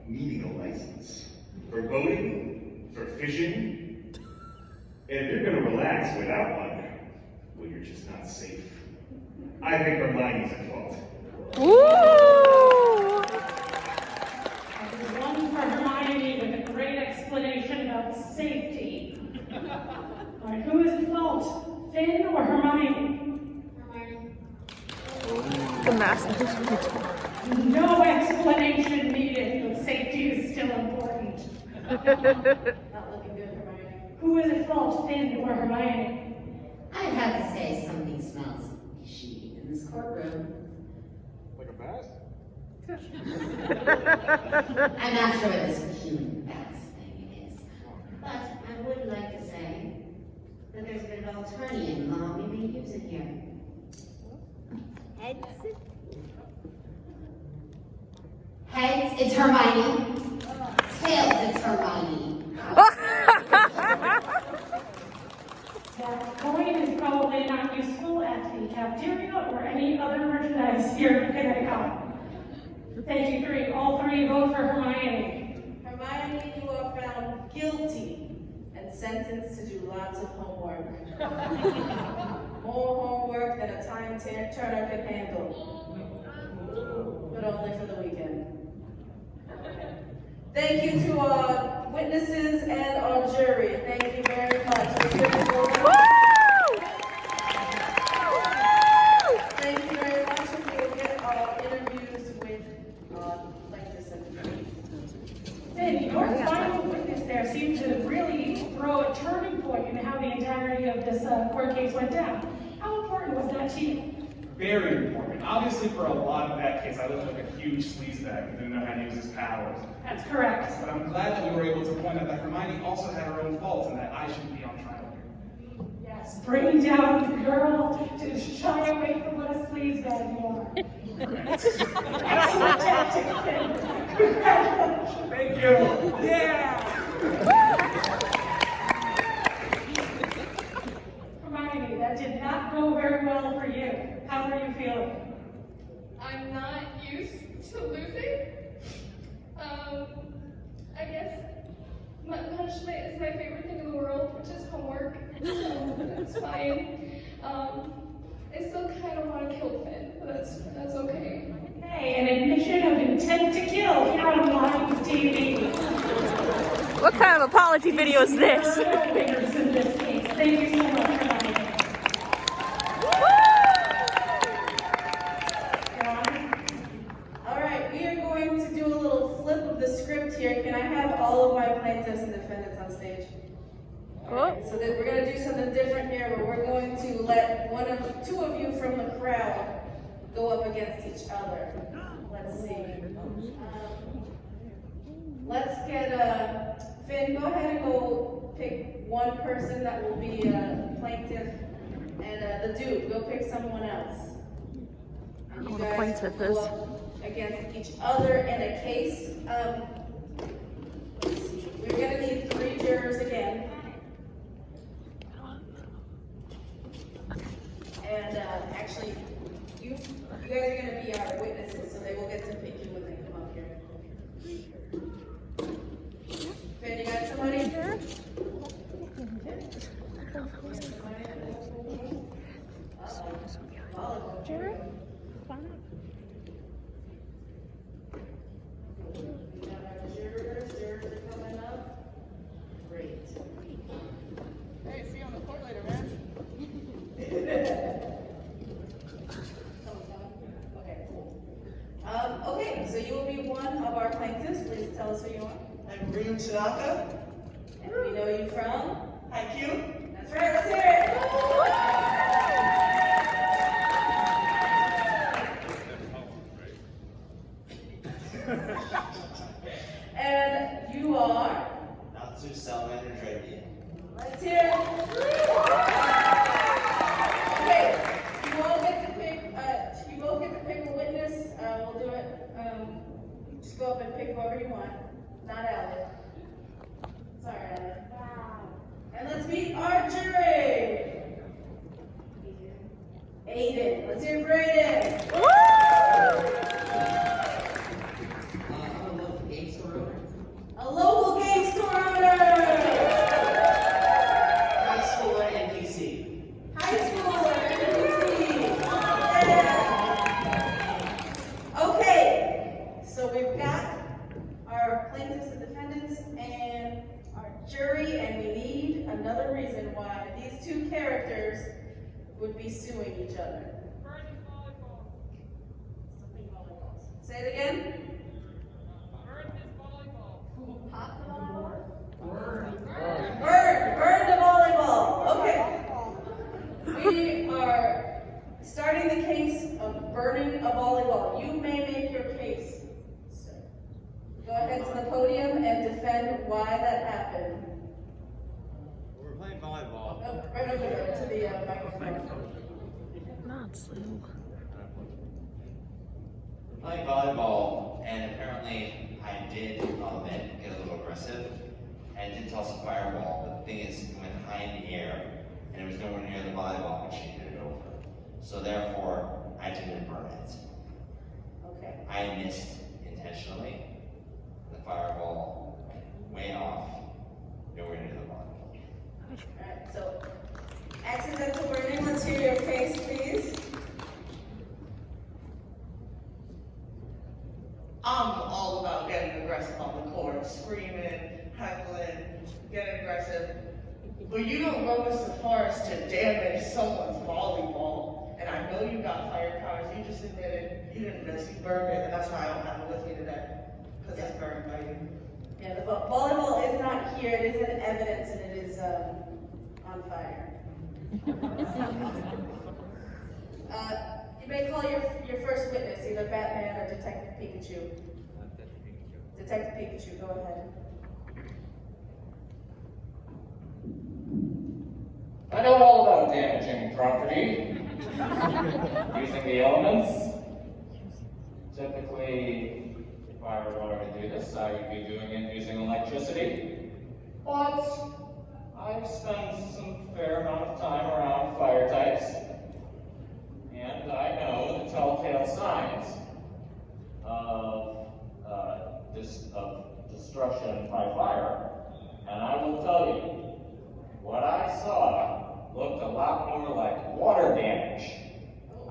needing a license. For boating, for fishing, and if you're gonna relax without one, well, you're just not safe. I think Hermione's at fault. One for Hermione with a great explanation about safety. But who is at fault? Finn or Hermione? The master. No explanation needed, but safety is still important. Not looking good, Hermione. Who is at fault, Finn or Hermione? I'd have to say something smells fishy in this courtroom. Like a bass? I'm not sure what this human bass thing is, but I would like to say that there's a bit of alternium we've been using here. Heads? Heads, it's Hermione. Tails, it's Hermione. That coin is probably not useful at the cafeteria or any other merchandise here at Connecticon. Thank you three. All three vote for Hermione. Hermione, you are found guilty and sentenced to do lots of homework. More homework than a time turner can handle. But only for the weekend. Thank you to our witnesses and our jury. Thank you very much. Thank you very much, and we will get our interviews with plaintiffs and defendants. Finn, your final witness there seemed to really throw a turning point in how the entirety of this court case went down. How important was that to you? Very important. Obviously, for a lot of that case, I looked like a huge sleazebag and didn't know how to use his powers. That's correct. But I'm glad that we were able to point out that Hermione also had her own faults and that I shouldn't be on trial here. Yes, bring down the girl to shy away from what a sleazebag you are. Excellent tactic, Finn. Congratulations. Thank you. Yeah! Hermione, that did not go very well for you. How are you feeling? I'm not used to losing. I guess punishment is my favorite thing in the world, which is homework. So that's fine. I still kind of want to kill Finn, but that's okay. Hey, an admission of intent to kill here on live TV. What kind of apology video is this? In this case. Thank you so much, Hermione. All right, we are going to do a little flip of the script here. Can I have all of my plaintiffs and defendants on stage? Right, so that we're going to do something different here, where we're going to let two of you from the crowd go up against each other. Let's see. Let's get Finn. Go ahead and go pick one person that will be a plaintiff, and the dude, go pick someone else. And you guys will go up against each other in a case. We're going to need 3 jurors again. And actually, you guys are going to be our witnesses, so they will get to pick you when they come up here. Finn, you got somebody? Jerry? Okay, so you will be one of our plaintiffs. Please tell us who you are. I'm Ryu Tanaka. And we know you from? Haikyuu. That's right, let's hear it. And you are? Natsu Salamander Dragon. Let's hear it. Okay, you all get to pick, you both get to pick a witness. We'll do it, just go up and pick whoever you want. Not Alec. Sorry, Alec. And let's meet our jury. Aiden. Let's hear it for Aiden. I'm a local game store owner. A local game store owner. High schooler in DC. High schooler in DC. Yeah. Okay, so we've got our plaintiffs and defendants and our jury, and we need another reason why these two characters would be suing each other. Say it again. Burn the volleyball. Okay. We are starting the case of burning a volleyball. You may make your case. So go ahead to the podium and defend why that happened. We're playing volleyball. Oh, right over there to the microphone. Not slow. We're playing volleyball, and apparently I did get a little aggressive, and did toss a fireball, but the thing is, it went high in the air, and it was nowhere near the volleyball when she hit it over. So therefore, I didn't burn it. Okay. I missed intentionally. The fireball went way off, nowhere near the volleyball. Alright, so accidental burning, let's hear your case, please. I'm all about getting aggressive on the court, screaming, heckling, getting aggressive. But you don't go so far as to damage someone's volleyball. And I know you got firecrackers, you just admitted you didn't miss, you burned it, and that's why I don't have it with me today. Because it's burned by you. Yeah, the volleyball is not here, it is in evidence, and it is on fire. You may call your first witness, either Batman or Detective Pikachu. Detective Pikachu, go ahead. I know all about damaging property, using the elements. Typically, if I were going to do this, I would be doing it using electricity. But I've spent some fair amount of time around fire types, and I know the telltale signs of destruction by fire. And I will tell you, what I saw looked a lot more like water damage.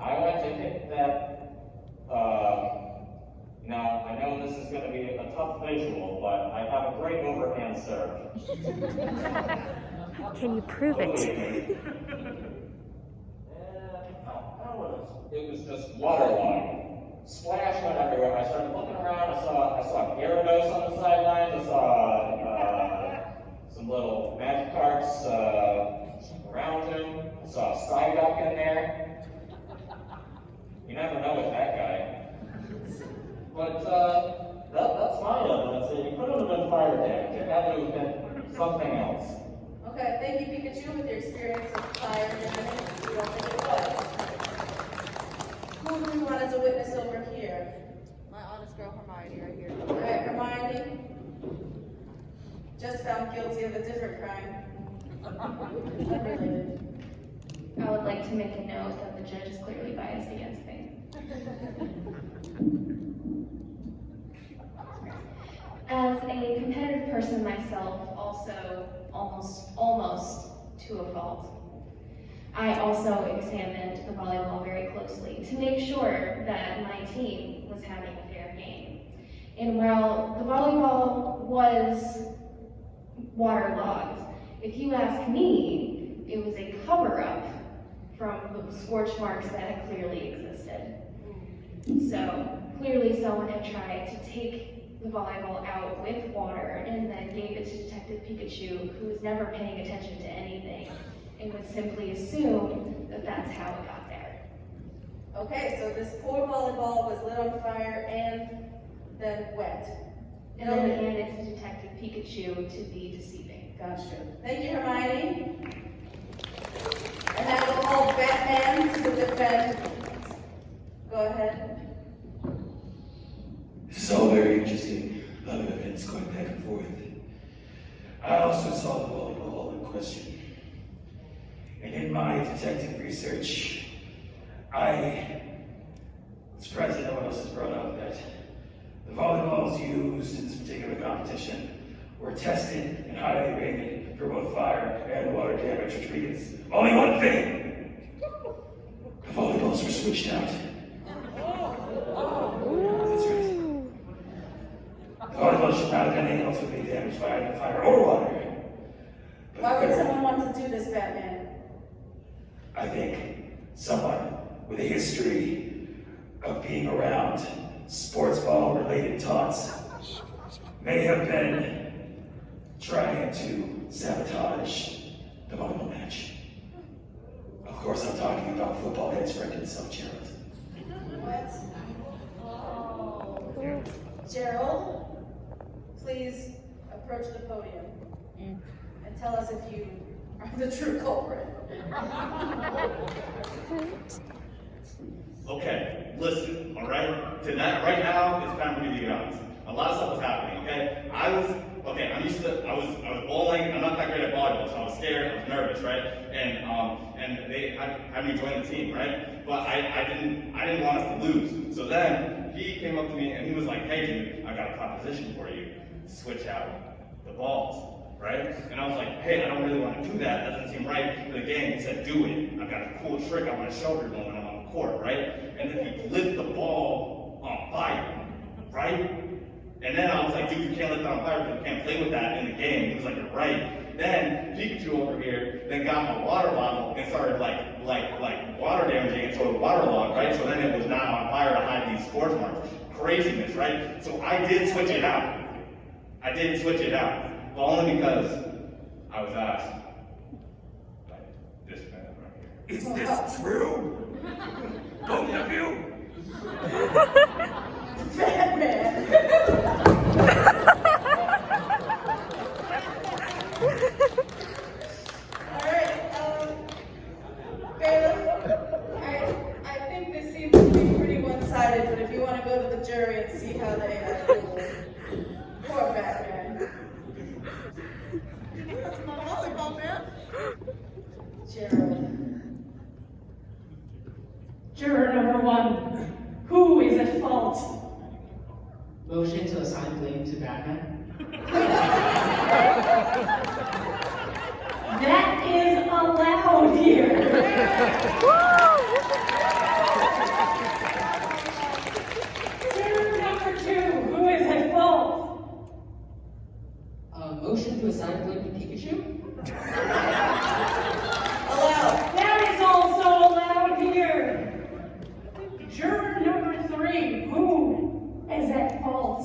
I went to hit that, now I know this is going to be a tough visual, but I have a great overhand serve. Can you prove it? It was just waterlogged. Splash went everywhere. I started looking around. I saw Gyarados on the sidelines. I saw some little magic cards around him. I saw a Psyduck in there. You never know with that guy. But that's my evidence. It couldn't have been fire damage. It had to have been something else. Okay, thank you, Pikachu, with your experience of fire damage. We don't think it was. Who do we want as a witness over here? My honest girl Hermione right here. All right, Hermione. Just found guilty of a different crime. Unrelated. I would like to make a note that the judge is clearly biased against me. As a competitive person myself, also almost to a fault, I also examined the volleyball very closely to make sure that my team was having a fair game. And while the volleyball was waterlogged, if you ask me, it was a cover-up from the scorch marks that had clearly existed. So, clearly someone had tried to take the volleyball out with water and then gave it to Detective Pikachu, who was never paying attention to anything and would simply assume that that's how it got there. Okay, so this poor volleyball was lit on fire and then wet. And then handed to Detective Pikachu to be deceiving. Gotcha. Thank you, Hermione. And now we'll call Batman to defend. Go ahead. This is all very interesting. A lot of events going back and forth. I also saw the volleyball in question. And in my detective research, I was surprised that no one else has brought up that the volleyballs used in this particular competition were tested and highly rated for both fire and water damage, which means only one thing. The volleyballs were switched out. That's right. The volleyballs should not have been able to be damaged by either fire or water. Why would someone want to do this, Batman? I think someone with a history of being around sports ball related taunts may have been trying to sabotage the volleyball match. Of course, I'm talking about football heads friend himself, Gerald. What? Oh. Gerald, please approach the podium and tell us if you are the true culprit. Okay, listen, all right? Tonight, right now, it's time for me to be honest. A lot of stuff was happening, okay? I'm used to, I was bowling. I'm not that great at volleyball, so I was scared, I was nervous, right? And they had me join the team, right? But I didn't want us to lose. So then he came up to me and he was like, hey dude, I got a proposition for you. Switch out the balls, right? And I was like, hey, I don't really want to do that. That doesn't seem right for the game. He said, do it. I've got a cool trick I want to show everyone when I'm on the court, right? And then he lit the ball on fire, right? And then I was like, dude, you can't let that on fire because you can't play with that in the game. He was like, you're right. Then Pikachu over here then got my water bottle and started like water damaging it, so it was waterlogged, right? So then it was not on fire to hide these scorch marks. Craziness, right? So I did switch it out. But only because I was asked by this man right here. Is this true? Both of you? Batman! Alright, Bailiff, I think this seems to be pretty one-sided, but if you want to go to the jury and see how they handle poor Batman. That's my volleyball, man. Gerald. Juror number 1, who is at fault? Motion to assign blame to Batman. That is allowed here. Juror number 2, who is at fault? Motion to assign blame to Pikachu. Allowed. That is also allowed here. Juror number 3, who is at fault?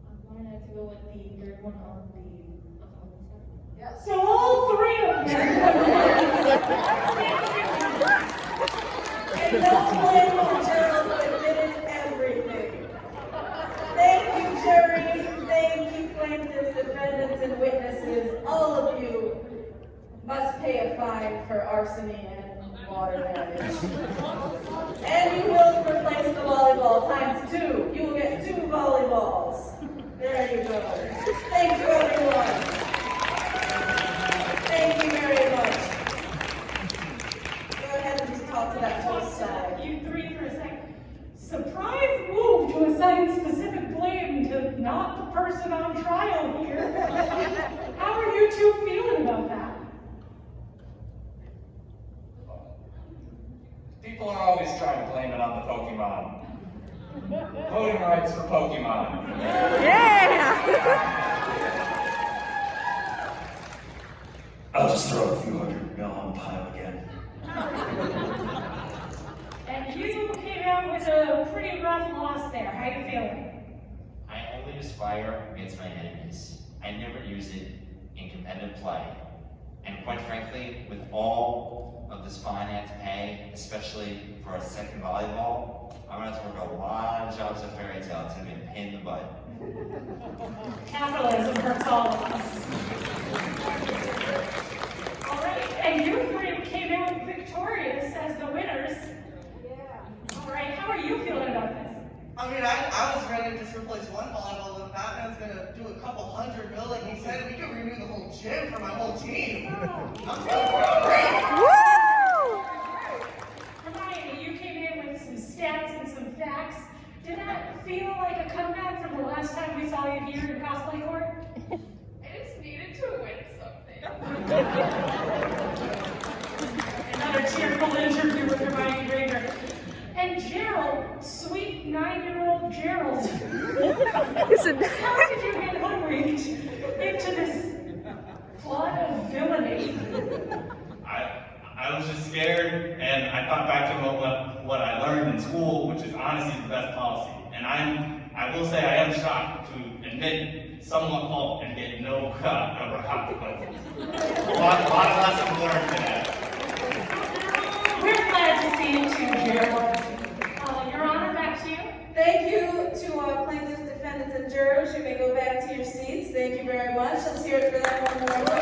I wanted to go with the third one on the opponent's side. Yes. So all 3 of them. And no blame on Gerald who admitted everything. Thank you, jury. Thank you, plaintiffs, defendants, and witnesses. All of you must pay a fine for arson and water damage. And you will replace the volleyball times 2. You will get 2 volleyballs. There you go. Thank you, everyone. Thank you very much. Go ahead and just talk to that whole side. You 3 for a second. Surprise move to assign specific blame to not the person on trial here. How are you 2 feeling about that? People are always trying to blame it on the Pokemon. Voting rights for Pokemon. Yeah! I'll just throw a few $100 million on the pile again. And And you came out with a pretty rough loss there. How you feeling? I only use fire against my enemies. I never use it in competitive play. And quite frankly, with all of this fine I have to pay, especially for a second volleyball, I'm gonna have to work a lot of jobs at Fairy Tale. It's gonna be a pain in the butt. Capitalism hurts all of us. All right, and you three came out victorious as the winners. Yeah. All right, how are you feeling about this? I mean, I was ready to just replace one volleyball, and Batman's gonna do a couple $100 million. He said we could renew the whole gym for my whole team. I'm feeling great. Woo! Hermione, you came in with some stats and some facts. Did that feel like a comeback from the last time we saw you here in Cosplay Court? I just needed to win something. Another tearful interview with Hermione Granger. And Gerald, sweet 9-year-old Gerald. How did you get hoodwinked into this plot of villainy? I was just scared, and I thought back to what I learned in school, which is honesty is the best policy. And I will say I am shocked to admit somewhat fault and get no cut over consequences. A lot of lessons learned today. We're glad to see you too, Gerald. Your Honor, back to you. Thank you to plaintiffs, defendants, and jurors. You may go back to your seats. Thank you very much. Let's hear it for them one more time.